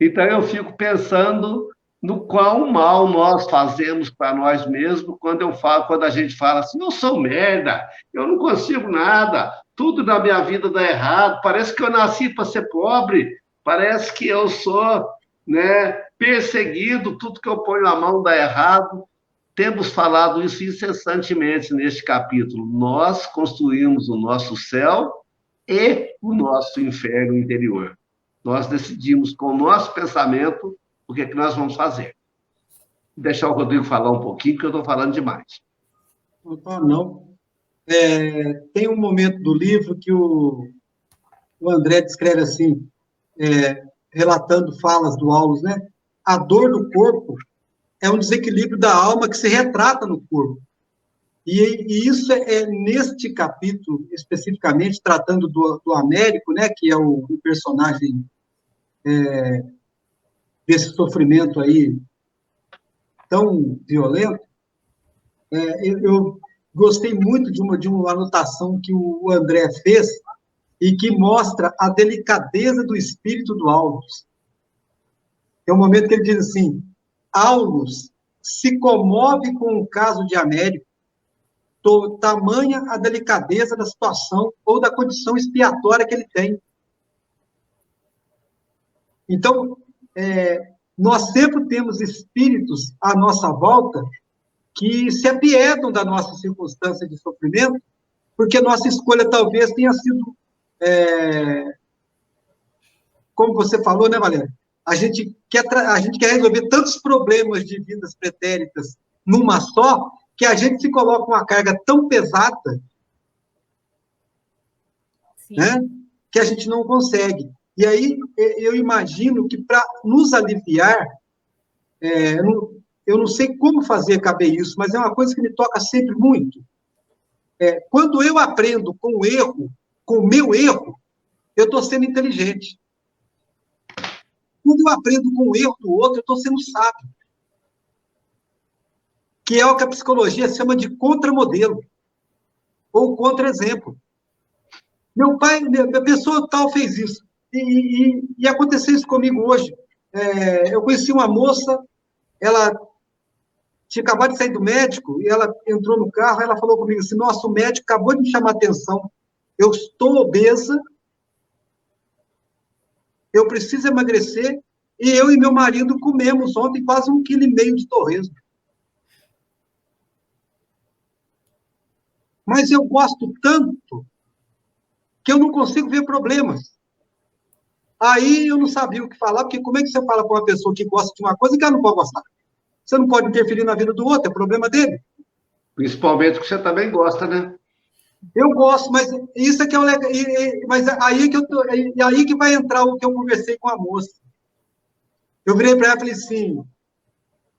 Então, eu fico pensando no quão mal nós fazemos para nós mesmos quando a gente fala assim: eu sou merda, eu não consigo nada, tudo na minha vida dá errado, parece que eu nasci para ser pobre, parece que eu sou, né, perseguido, tudo que eu ponho a mão dá errado. Temos falado isso incessantemente neste capítulo. Nós construímos o nosso céu e o nosso inferno interior. Nós decidimos com o nosso pensamento o que é que nós vamos fazer. Vou deixar o Rodrigo falar um pouquinho, porque eu estou falando demais. Não. Tem um momento do livro que o André descreve assim, relatando falas do Aulus, né? A dor do corpo é um desequilíbrio da alma que se retrata no corpo. E isso neste capítulo, especificamente, tratando do Américo, né, que é o personagem desse sofrimento aí tão violento. Eu gostei muito de uma anotação que o André fez e que mostra a delicadeza do espírito do Aulus. É um momento que ele diz assim: Aulus se comove com o caso de Américo, tamanha a delicadeza da situação ou da condição expiatória que ele tem. Então, nós sempre temos espíritos à nossa volta que se apiedam da nossa circunstância de sofrimento, porque nossa escolha talvez tenha sido, como você falou, né, Valéria? A gente quer resolver tantos problemas de vidas pretéritas numa só, que a gente se coloca uma carga tão pesada, né, que a gente não consegue. E aí, eu imagino que para nos aliviar, eu não sei como fazer caber isso, mas é uma coisa que me toca sempre muito. Quando eu aprendo com o erro, com o meu erro, eu estou sendo inteligente. Quando eu aprendo com o erro do outro, eu estou sendo sábio. Que é o que a psicologia chama de contramodelo, ou contra-exemplo. Meu pai, a pessoa tal fez isso, e aconteceu isso comigo hoje. Eu conheci uma moça, ela tinha acabado de sair do médico, e ela entrou no carro, ela falou comigo assim: nossa, o médico acabou de me chamar a atenção, eu estou obesa, Eu preciso emagrecer, e eu e meu marido comemos ontem quase 1,5 kg de torresmo. Mas eu gosto tanto que eu não consigo ver problemas. Aí eu não sabia o que falar, porque como é que você fala para uma pessoa que gosta de uma coisa que ela não pode gostar? Você não pode interferir na vida do outro, é problema dele. Principalmente porque você também gosta, né? Eu gosto, mas isso é que é o legal. Mas aí que aí que vai entrar o que eu conversei com a moça. Eu virei para ela e falei assim: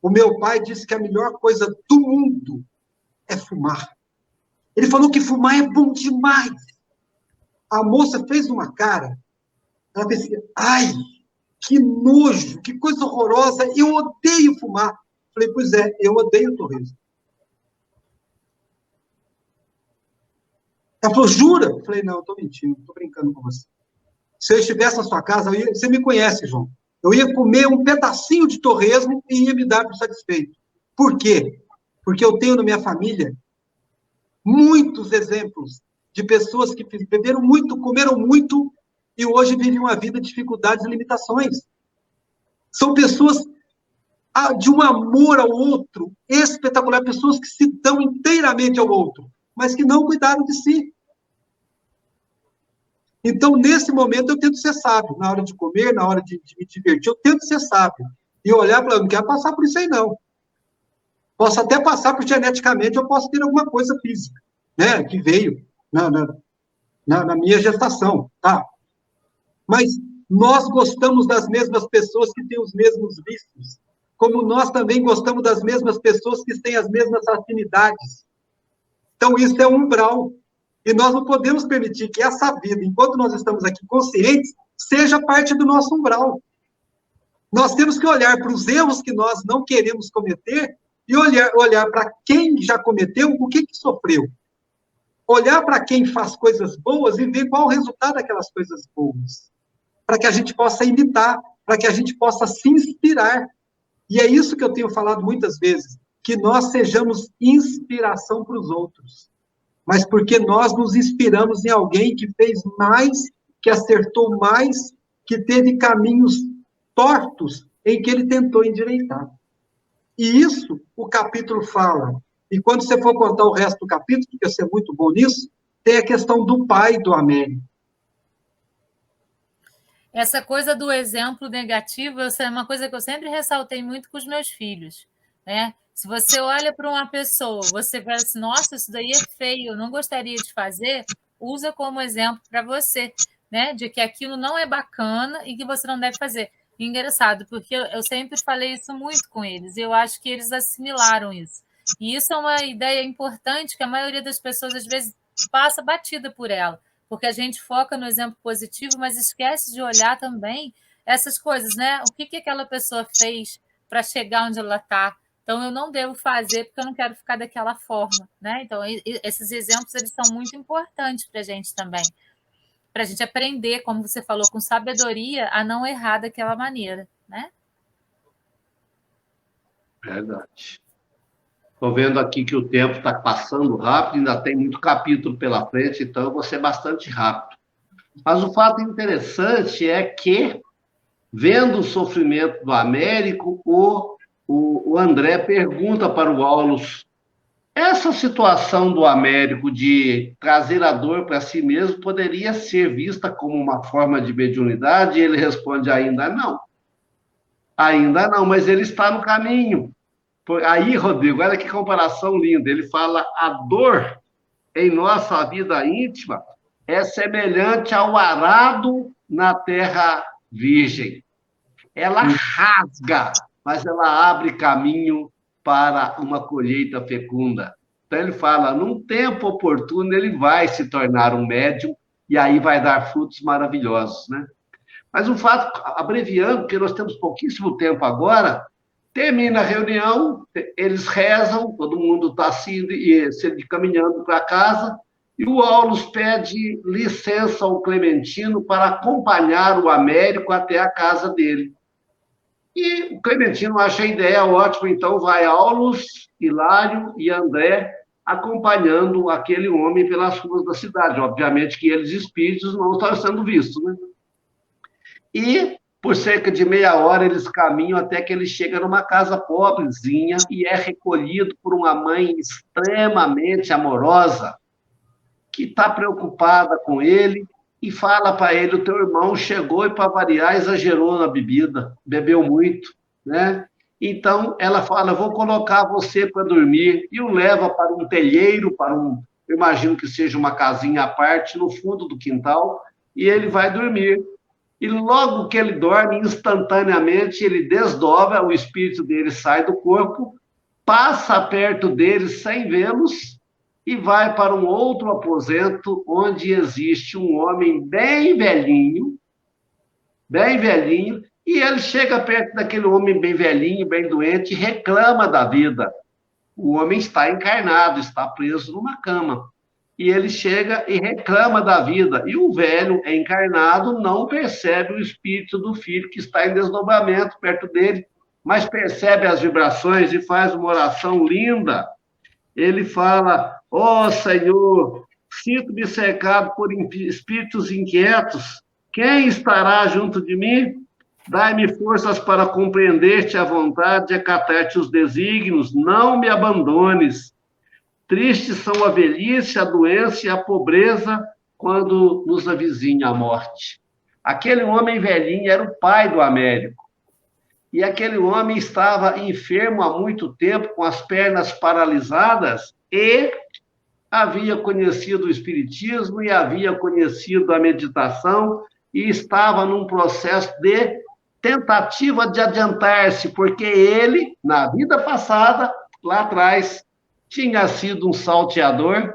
o meu pai disse que a melhor coisa do mundo é fumar. Ele falou que fumar é bom demais. A moça fez uma cara, ela fez assim: ai, que nojo, que coisa horrorosa, eu odeio fumar. Falei, pois é, eu odeio torresmo. Ela falou, jura? Falei, não, estou mentindo, estou brincando com você. Se eu estivesse na sua casa, você me conhece, João. Eu ia comer um pedacinho de torresmo e ia me dar por satisfeito. Por quê? Porque eu tenho na minha família muitos exemplos de pessoas que beberam muito, comeram muito e hoje vivem uma vida de dificuldades e limitações. São pessoas de um amor ao outro espetacular, pessoas que se dão inteiramente ao outro, mas que não cuidaram de si. Então, nesse momento, eu tento ser sábio. Na hora de comer, na hora de me divertir, eu tento ser sábio. E olhar para, eu não quero passar por isso aí, não. Posso até passar, porque geneticamente eu posso ter alguma coisa física, né, que veio na minha gestação, tá? Mas nós gostamos das mesmas pessoas que têm os mesmos vícios, como nós também gostamos das mesmas pessoas que têm as mesmas afinidades. Então, isso é um umbral. E nós não podemos permitir que essa vida, enquanto nós estamos aqui conscientes, seja parte do nosso umbral. Nós temos que olhar para os erros que nós não queremos cometer e olhar para quem já cometeu, o que sofreu. Olhar para quem faz coisas boas e ver qual o resultado daquelas coisas boas. Para que a gente possa imitar, para que a gente possa se inspirar. E é isso que eu tenho falado muitas vezes, que nós sejamos inspiração para os outros. Mas porque nós nos inspiramos em alguém que fez mais, que acertou mais, que teve caminhos tortos em que ele tentou endireitar. E isso o capítulo fala. E quando você for contar o resto do capítulo, porque você é muito bom nisso, tem a questão do pai do Américo. Essa coisa do exemplo negativo é uma coisa que eu sempre ressaltei muito com os meus filhos, né? Se você olha para uma pessoa, você fala assim, nossa, isso daí é feio, eu não gostaria de fazer, usa como exemplo para você, né? De que aquilo não é bacana e que você não deve fazer. E engraçado, porque eu sempre falei isso muito com eles, e eu acho que eles assimilaram isso. E isso é uma ideia importante que a maioria das pessoas, às vezes, passa batida por ela, porque a gente foca no exemplo positivo, mas esquece de olhar também essas coisas, né? O que aquela pessoa fez para chegar onde ela está? Então, eu não devo fazer porque eu não quero ficar daquela forma, né? Então, esses exemplos, eles são muito importantes para a gente também, para a gente aprender, como você falou, com sabedoria, a não errar daquela maneira, né? Verdade. Estou vendo aqui que o tempo está passando rápido, ainda tem muito capítulo pela frente, então eu vou ser bastante rápido. Mas o fato interessante é que, vendo o sofrimento do Américo, o André pergunta para o Aulus, essa situação do Américo de trazer a dor para si mesmo poderia ser vista como uma forma de mediunidade? E ele responde, ainda não. Ainda não, mas ele está no caminho. Aí, Rodrigo, olha que comparação linda. Ele fala, a dor em nossa vida íntima é semelhante ao arado na terra virgem. Ela rasga, mas ela abre caminho para uma colheita fecunda. Então ele fala, num tempo oportuno ele vai se tornar um médium e aí vai dar frutos maravilhosos, né? Mas o fato, abreviando, porque nós temos pouquíssimo tempo agora, termina a reunião, eles rezam, todo mundo está se caminhando para casa, e o Aulus pede licença ao Clementino para acompanhar o Américo até a casa dele. E o Clementino acha a ideia ótima, então vai Aulus, Hilário e André acompanhando aquele homem pelas ruas da cidade. Obviamente que eles, espíritos, não estão sendo vistos, né? e por cerca de meia hora eles caminham até que ele chega numa casa pobrezinha e é recolhido por uma mãe extremamente amorosa, que está preocupada com ele e fala para ele: o teu irmão chegou e, para variar, exagerou na bebida, bebeu muito, né? Então, ela fala: vou colocar você para dormir, e o leva para um telheiro, eu imagino que seja uma casinha à parte, no fundo do quintal, e ele vai dormir. E logo que ele dorme, instantaneamente, ele desdobra, o espírito dele sai do corpo, passa perto deles sem vê-los, e vai para um outro aposento, onde existe um homem bem velhinho, e ele chega perto daquele homem bem velhinho, bem doente, e reclama da vida. O homem está encarnado, está preso numa cama. E ele chega e reclama da vida. E o velho encarnado não percebe o espírito do filho que está em desdobramento perto dele, mas percebe as vibrações e faz uma oração linda. Ele fala: ó Senhor, sinto-me cercado por espíritos inquietos. Quem estará junto de mim? Dai-me forças para compreender-te a vontade e acatar-te os desígnios. Não me abandones. Tristes são a velhice, a doença e a pobreza quando nos avizinha a morte. Aquele homem velhinho era o pai do Américo. E aquele homem estava enfermo há muito tempo, com as pernas paralisadas, e havia conhecido o Espiritismo e havia conhecido a meditação, e estava num processo de tentativa de adiantar-se, porque ele, na vida passada, lá atrás, tinha sido um salteador,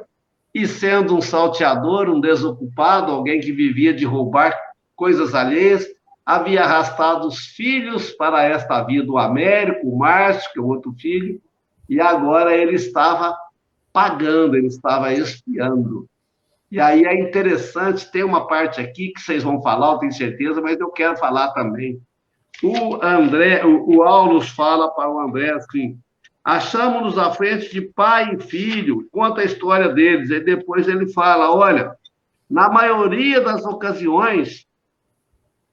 e sendo um salteador, um desocupado, alguém que vivia de roubar coisas alheias, havia arrastado os filhos para esta vida, o Américo, o Márcio, que é o outro filho, e agora ele estava pagando, ele estava expiando. E aí é interessante, tem uma parte aqui que vocês vão falar, eu tenho certeza, mas eu quero falar também. O Aulus fala para o André assim: achamos-nos à frente de pai e filho, conta a história deles, e depois ele fala: olha, na maioria das ocasiões,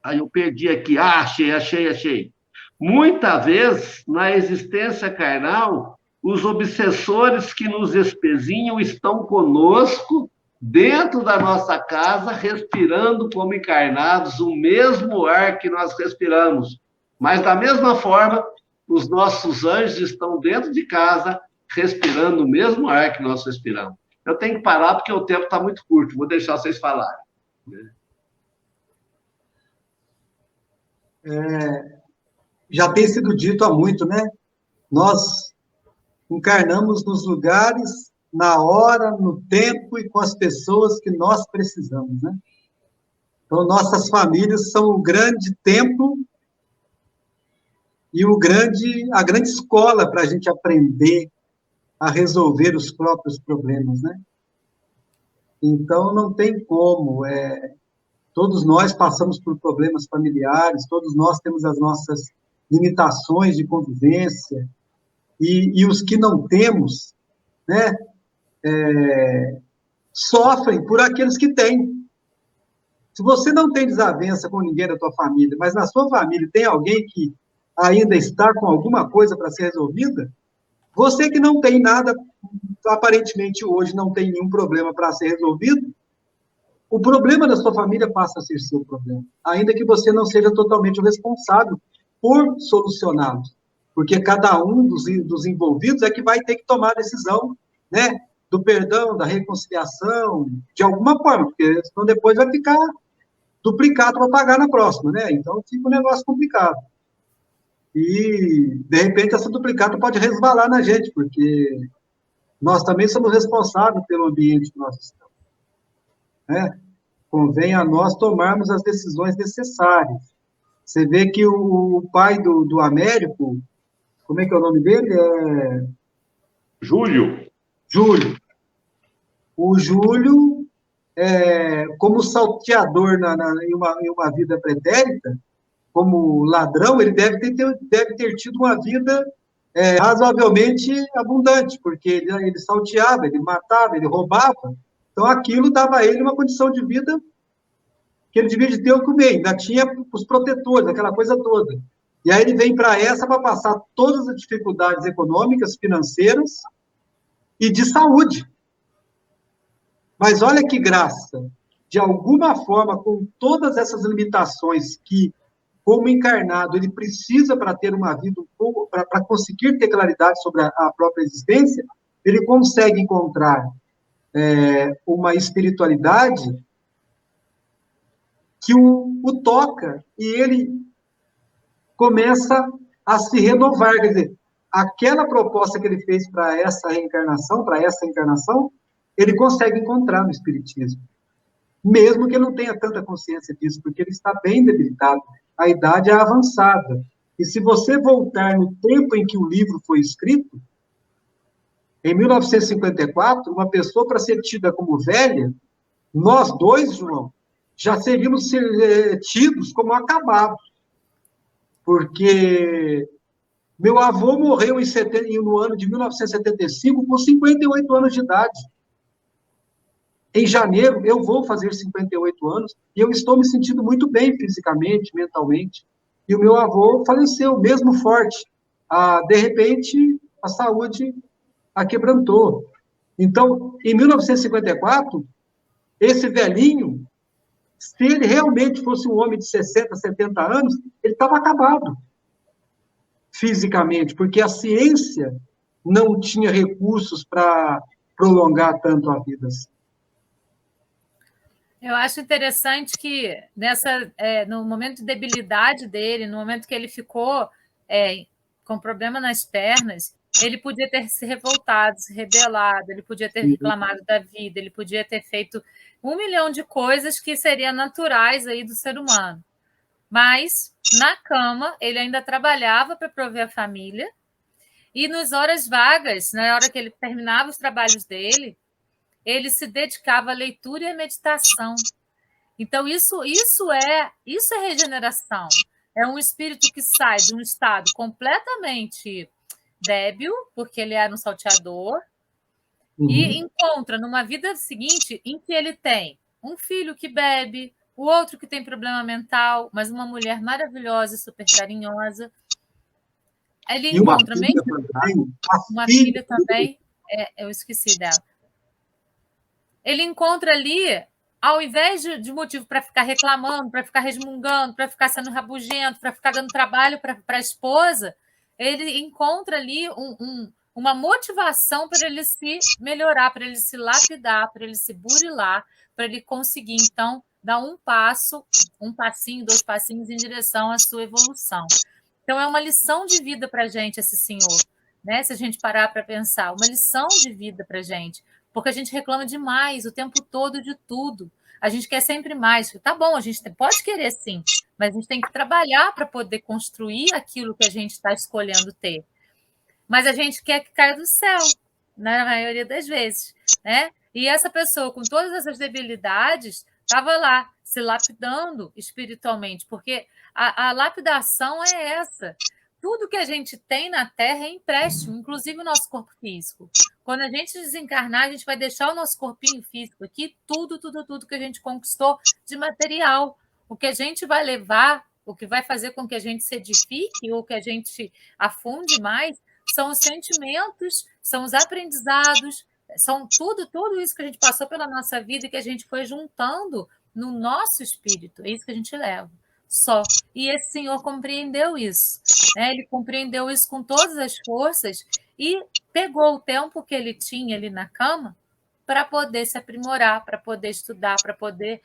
aí eu perdi aqui, achei. Muitas vezes, na existência carnal, os obsessores que nos espezinham estão conosco, dentro da nossa casa, respirando como encarnados o mesmo ar que nós respiramos. Mas, da mesma forma, os nossos anjos estão dentro de casa, respirando o mesmo ar que nós respiramos. Eu tenho que parar porque o tempo está muito curto, vou deixar vocês falarem. Já tem sido dito há muito, né? Nós encarnamos nos lugares, na hora, no tempo e com as pessoas que nós precisamos, né? Então, nossas famílias são o grande templo e a grande escola para a gente aprender a resolver os próprios problemas, né? Então, não tem como. Todos nós passamos por problemas familiares, todos nós temos as nossas limitações de convivência, e os que não temos, né, sofrem por aqueles que têm. Se você não tem desavença com ninguém da tua família, mas na sua família tem alguém que ainda está com alguma coisa para ser resolvida, você que não tem nada, aparentemente hoje não tem nenhum problema para ser resolvido, o problema da sua família passa a ser seu problema, ainda que você não seja totalmente o responsável por solucioná-los, porque cada um dos envolvidos é que vai ter que tomar a decisão, né, do perdão, da reconciliação, de alguma forma, porque senão depois vai ficar duplicado para pagar na próxima, né? Então fica um negócio complicado. E, de repente, essa duplicata pode resvalar na gente, porque nós também somos responsáveis pelo ambiente que nós estamos, né? Convém a nós tomarmos as decisões necessárias. Você vê que o pai do Américo, como é que é o nome dele? Júlio. O Júlio, como salteador em uma vida pretérita, como ladrão, ele deve ter tido uma vida razoavelmente abundante, porque ele salteava, ele matava, ele roubava. Então, aquilo dava a ele uma condição de vida que ele devia de ter o comer, ainda tinha os protetores, aquela coisa toda. E aí ele vem para essa para passar todas as dificuldades econômicas, financeiras e de saúde. Mas olha que graça, de alguma forma, com todas essas limitações que, como encarnado, ele precisa para ter uma vida, para conseguir ter claridade sobre a própria existência, ele consegue encontrar uma espiritualidade que o toca e ele começa a se renovar. Quer dizer, aquela proposta que ele fez para essa reencarnação, para essa encarnação, ele consegue encontrar no Espiritismo. Mesmo que ele não tenha tanta consciência disso, porque ele está bem debilitado. A idade é avançada. E se você voltar no tempo em que o livro foi escrito, em 1954, uma pessoa, para ser tida como velha, nós dois, João, já seríamos tidos como acabados. Porque meu avô morreu no ano de 1975 com 58 anos de idade. Em janeiro, eu vou fazer 58 anos e eu estou me sentindo muito bem fisicamente, mentalmente. E o meu avô faleceu, mesmo forte. De repente, a saúde a quebrantou. Então, em 1954, esse velhinho, se ele realmente fosse um homem de 60, 70 anos, ele estava acabado fisicamente, porque a ciência não tinha recursos para prolongar tanto a vida assim. Eu acho interessante que no momento de debilidade dele, no momento que ele ficou com problema nas pernas, ele podia ter se revoltado, se rebelado, ele podia ter reclamado da vida, ele podia ter feito 1 milhão de coisas que seriam naturais aí do ser humano. Mas, na cama, ele ainda trabalhava para prover a família e nas horas vagas, na hora que ele terminava os trabalhos dele, ele se dedicava à leitura e à meditação. Então, isso é regeneração. É um espírito que sai de um estado completamente débil, porque ele era um salteador, e encontra numa vida seguinte em que ele tem um filho que bebe, o outro que tem problema mental, mas uma mulher maravilhosa e super carinhosa. Ele encontra uma filha também. Eu esqueci dela. Ele encontra ali, ao invés de motivo para ficar reclamando, para ficar resmungando, para ficar sendo rabugento, para ficar dando trabalho para a esposa, ele encontra ali uma motivação para ele se melhorar, para ele se lapidar, para ele se burilar, para ele conseguir, então, dar um passinho, 2 passinhos em direção à sua evolução. Então, é uma lição de vida para a gente, esse senhor, né? Se a gente parar para pensar, uma lição de vida para a gente, porque a gente reclama demais o tempo todo de tudo. A gente quer sempre mais. Tá bom, a gente pode querer sim, mas a gente tem que trabalhar para poder construir aquilo que a gente está escolhendo ter. Mas a gente quer que caia do céu, na maioria das vezes, né? E essa pessoa, com todas essas debilidades, estava lá, se lapidando espiritualmente, porque a lapidação é essa. Tudo que a gente tem na Terra é empréstimo, inclusive o nosso corpo físico. Quando a gente desencarnar, a gente vai deixar o nosso corpinho físico aqui, tudo que a gente conquistou de material. O que a gente vai levar, o que vai fazer com que a gente se edifique ou que a gente afunde mais, são os sentimentos, são os aprendizados, são tudo isso que a gente passou pela nossa vida e que a gente foi juntando no nosso espírito. É isso que a gente leva. Só. E esse senhor compreendeu isso. Né? Ele compreendeu isso com todas as forças e pegou o tempo que ele tinha ali na cama para poder se aprimorar, para poder estudar, para poder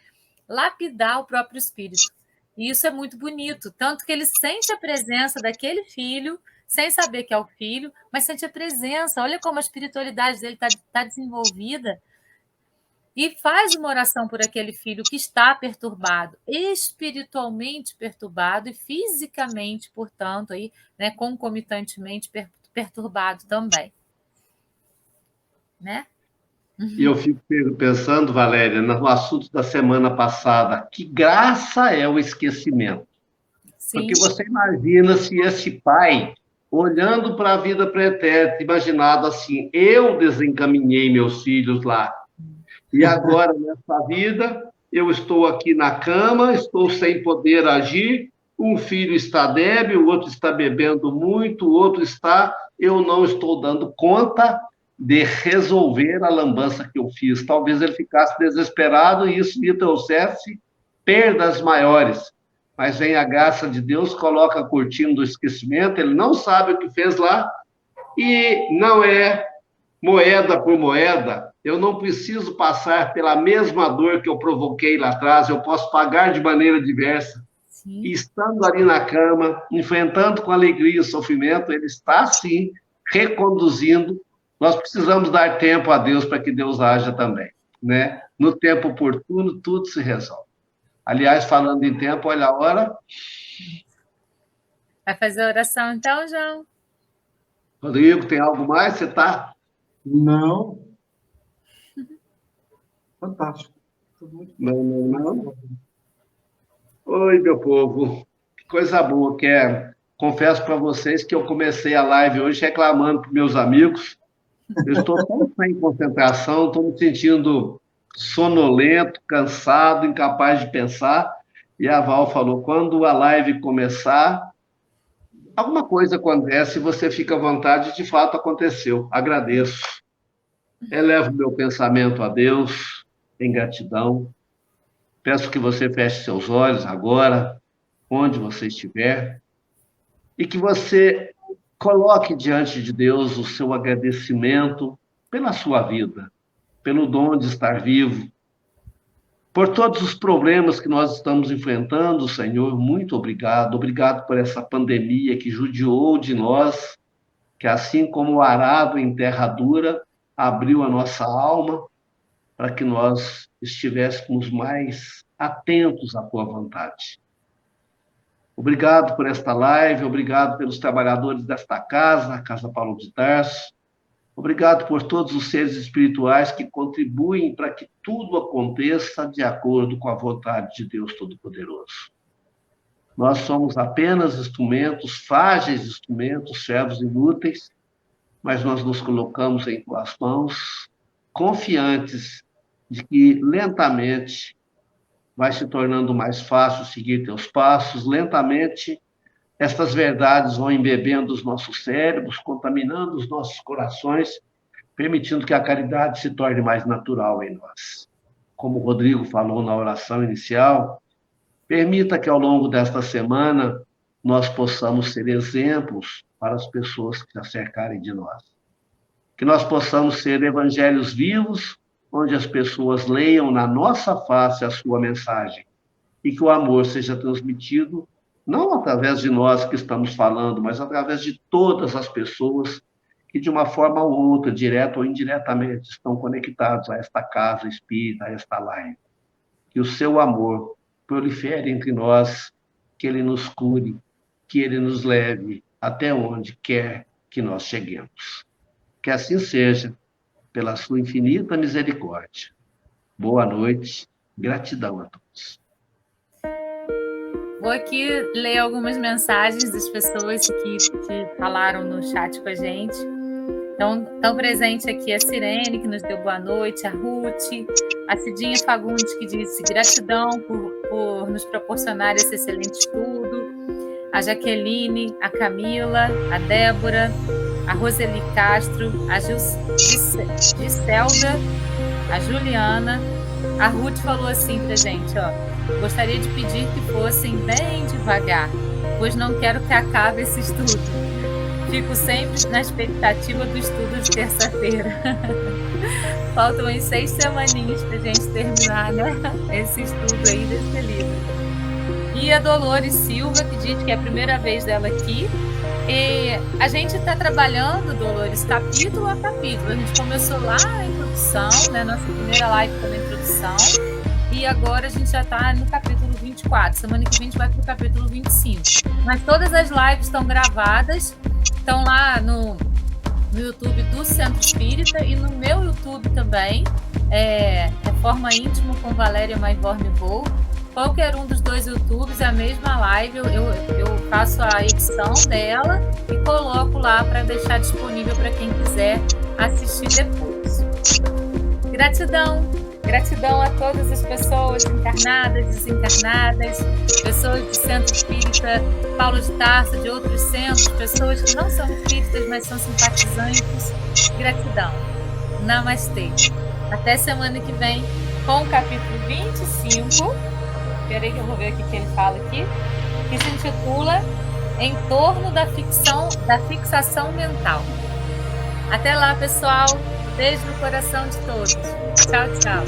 lapidar o próprio espírito. E isso é muito bonito, tanto que ele sente a presença daquele filho, sem saber que é o filho, mas sente a presença. Olha como a espiritualidade dele está desenvolvida. E faz uma oração por aquele filho que está perturbado, espiritualmente perturbado e fisicamente, portanto, aí, né, concomitantemente perturbado também. Né? E eu fico pensando, Valéria, no assunto da semana passada, que graça é o esquecimento. Sim. Porque você imagina se esse pai, olhando para a vida pretérita, imaginado assim, eu desencaminhei meus filhos lá, e agora, nessa vida, eu estou aqui na cama, estou sem poder agir, um filho está débil, o outro está bebendo muito, o outro está... Eu não estou dando conta de resolver a lambança que eu fiz. Talvez ele ficasse desesperado e isso lhe trouxesse perdas maiores. Mas vem a graça de Deus, coloca a cortina do esquecimento, ele não sabe o que fez lá, e não é moeda por moeda. Eu não preciso passar pela mesma dor que eu provoquei lá atrás, eu posso pagar de maneira diversa. Sim. E estando ali na cama, enfrentando com alegria o sofrimento, ele está, sim, reconduzindo. Nós precisamos dar tempo a Deus para que Deus haja também, né? No tempo oportuno, tudo se resolve. Aliás, falando em tempo, olha a hora. Vai fazer a oração então, João? Rodrigo, tem algo mais? Você está? Não. Fantástico. Não. Oi, meu povo. Que coisa boa que é. Confesso para vocês que eu comecei a live hoje reclamando para meus amigos. Eu estou tão sem concentração, estou me sentindo sonolento, cansado, incapaz de pensar. E a Val falou, quando a live começar, alguma coisa acontece e você fica à vontade, de fato aconteceu. Agradeço. Elevo meu pensamento a Deus em gratidão. Peço que você feche seus olhos agora, onde você estiver, e que você coloque diante de Deus o seu agradecimento pela sua vida, pelo dom de estar vivo, por todos os problemas que nós estamos enfrentando, Senhor, muito obrigado. Obrigado por essa pandemia que judiou de nós, que assim como o arado em terra dura, abriu a nossa alma para que nós estivéssemos mais atentos à tua vontade. Obrigado por esta live, obrigado pelos trabalhadores desta casa, a Casa Paulo de Tarso. Obrigado por todos os seres espirituais que contribuem para que tudo aconteça de acordo com a vontade de Deus Todo-Poderoso. Nós somos apenas instrumentos, frágeis instrumentos, servos inúteis, mas nós nos colocamos em tuas mãos, confiantes de que lentamente vai se tornando mais fácil seguir teus passos, lentamente estas verdades vão embebendo os nossos cérebros, contaminando os nossos corações, permitindo que a caridade se torne mais natural em nós. Como o Rodrigo falou na oração inicial, permita que ao longo desta semana nós possamos ser exemplos para as pessoas que se acercarem de nós. Que nós possamos ser evangelhos vivos, onde as pessoas leiam na nossa face a sua mensagem e que o amor seja transmitido não através de nós que estamos falando, mas através de todas as pessoas que, de uma forma ou outra, direta ou indiretamente, estão conectados a esta casa espírita, a esta live. Que o seu amor prolifere entre nós, que ele nos cure, que ele nos leve até onde quer que nós cheguemos. Que assim seja, pela sua infinita misericórdia. Boa noite, gratidão a todos. Vou aqui ler algumas mensagens das pessoas que falaram no chat com a gente. Então, estão presentes aqui a Sirene, que nos deu boa noite, a Ruth, a Cidinha Fagundes, que disse gratidão por nos proporcionar esse excelente estudo, a Jaqueline, a Camila, a Débora, a Roseli Castro, a Giselda, a Juliana. A Ruth falou assim pra gente, ó: gostaria de pedir que fossem bem devagar, pois não quero que acabe esse estudo. Fico sempre na expectativa do estudo de terça-feira. Faltam uns 6 semaninhas pra gente terminar, né, esse estudo aí desse livro. E a Dolores Silva, que diz que é a primeira vez dela aqui. E a gente está trabalhando, Dolores, capítulo a capítulo. A gente começou lá na introdução, né? Nossa primeira live foi na introdução. E agora a gente já está no capítulo 24. Semana que vem a gente vai para o capítulo 25. Mas todas as lives estão gravadas, estão lá no YouTube do Centro Espírita e no meu YouTube também. Reforma Íntima com Valéria Maivorme-Vou. Qualquer um dos dois YouTubes é a mesma live, eu faço a edição dela e coloco lá para deixar disponível para quem quiser assistir depois. Gratidão! Gratidão a todas as pessoas encarnadas, desencarnadas, pessoas do Centro Espírita Paulo de Tarso, de outros centros, pessoas que não são espíritas, mas são simpatizantes. Gratidão. Namastê. Até semana que vem com o capítulo 25. Espera aí que eu vou ver o que ele fala aqui. Que se intitula Em torno da fixação mental. Até lá, pessoal. Beijo no coração de todos. Tchau, tchau.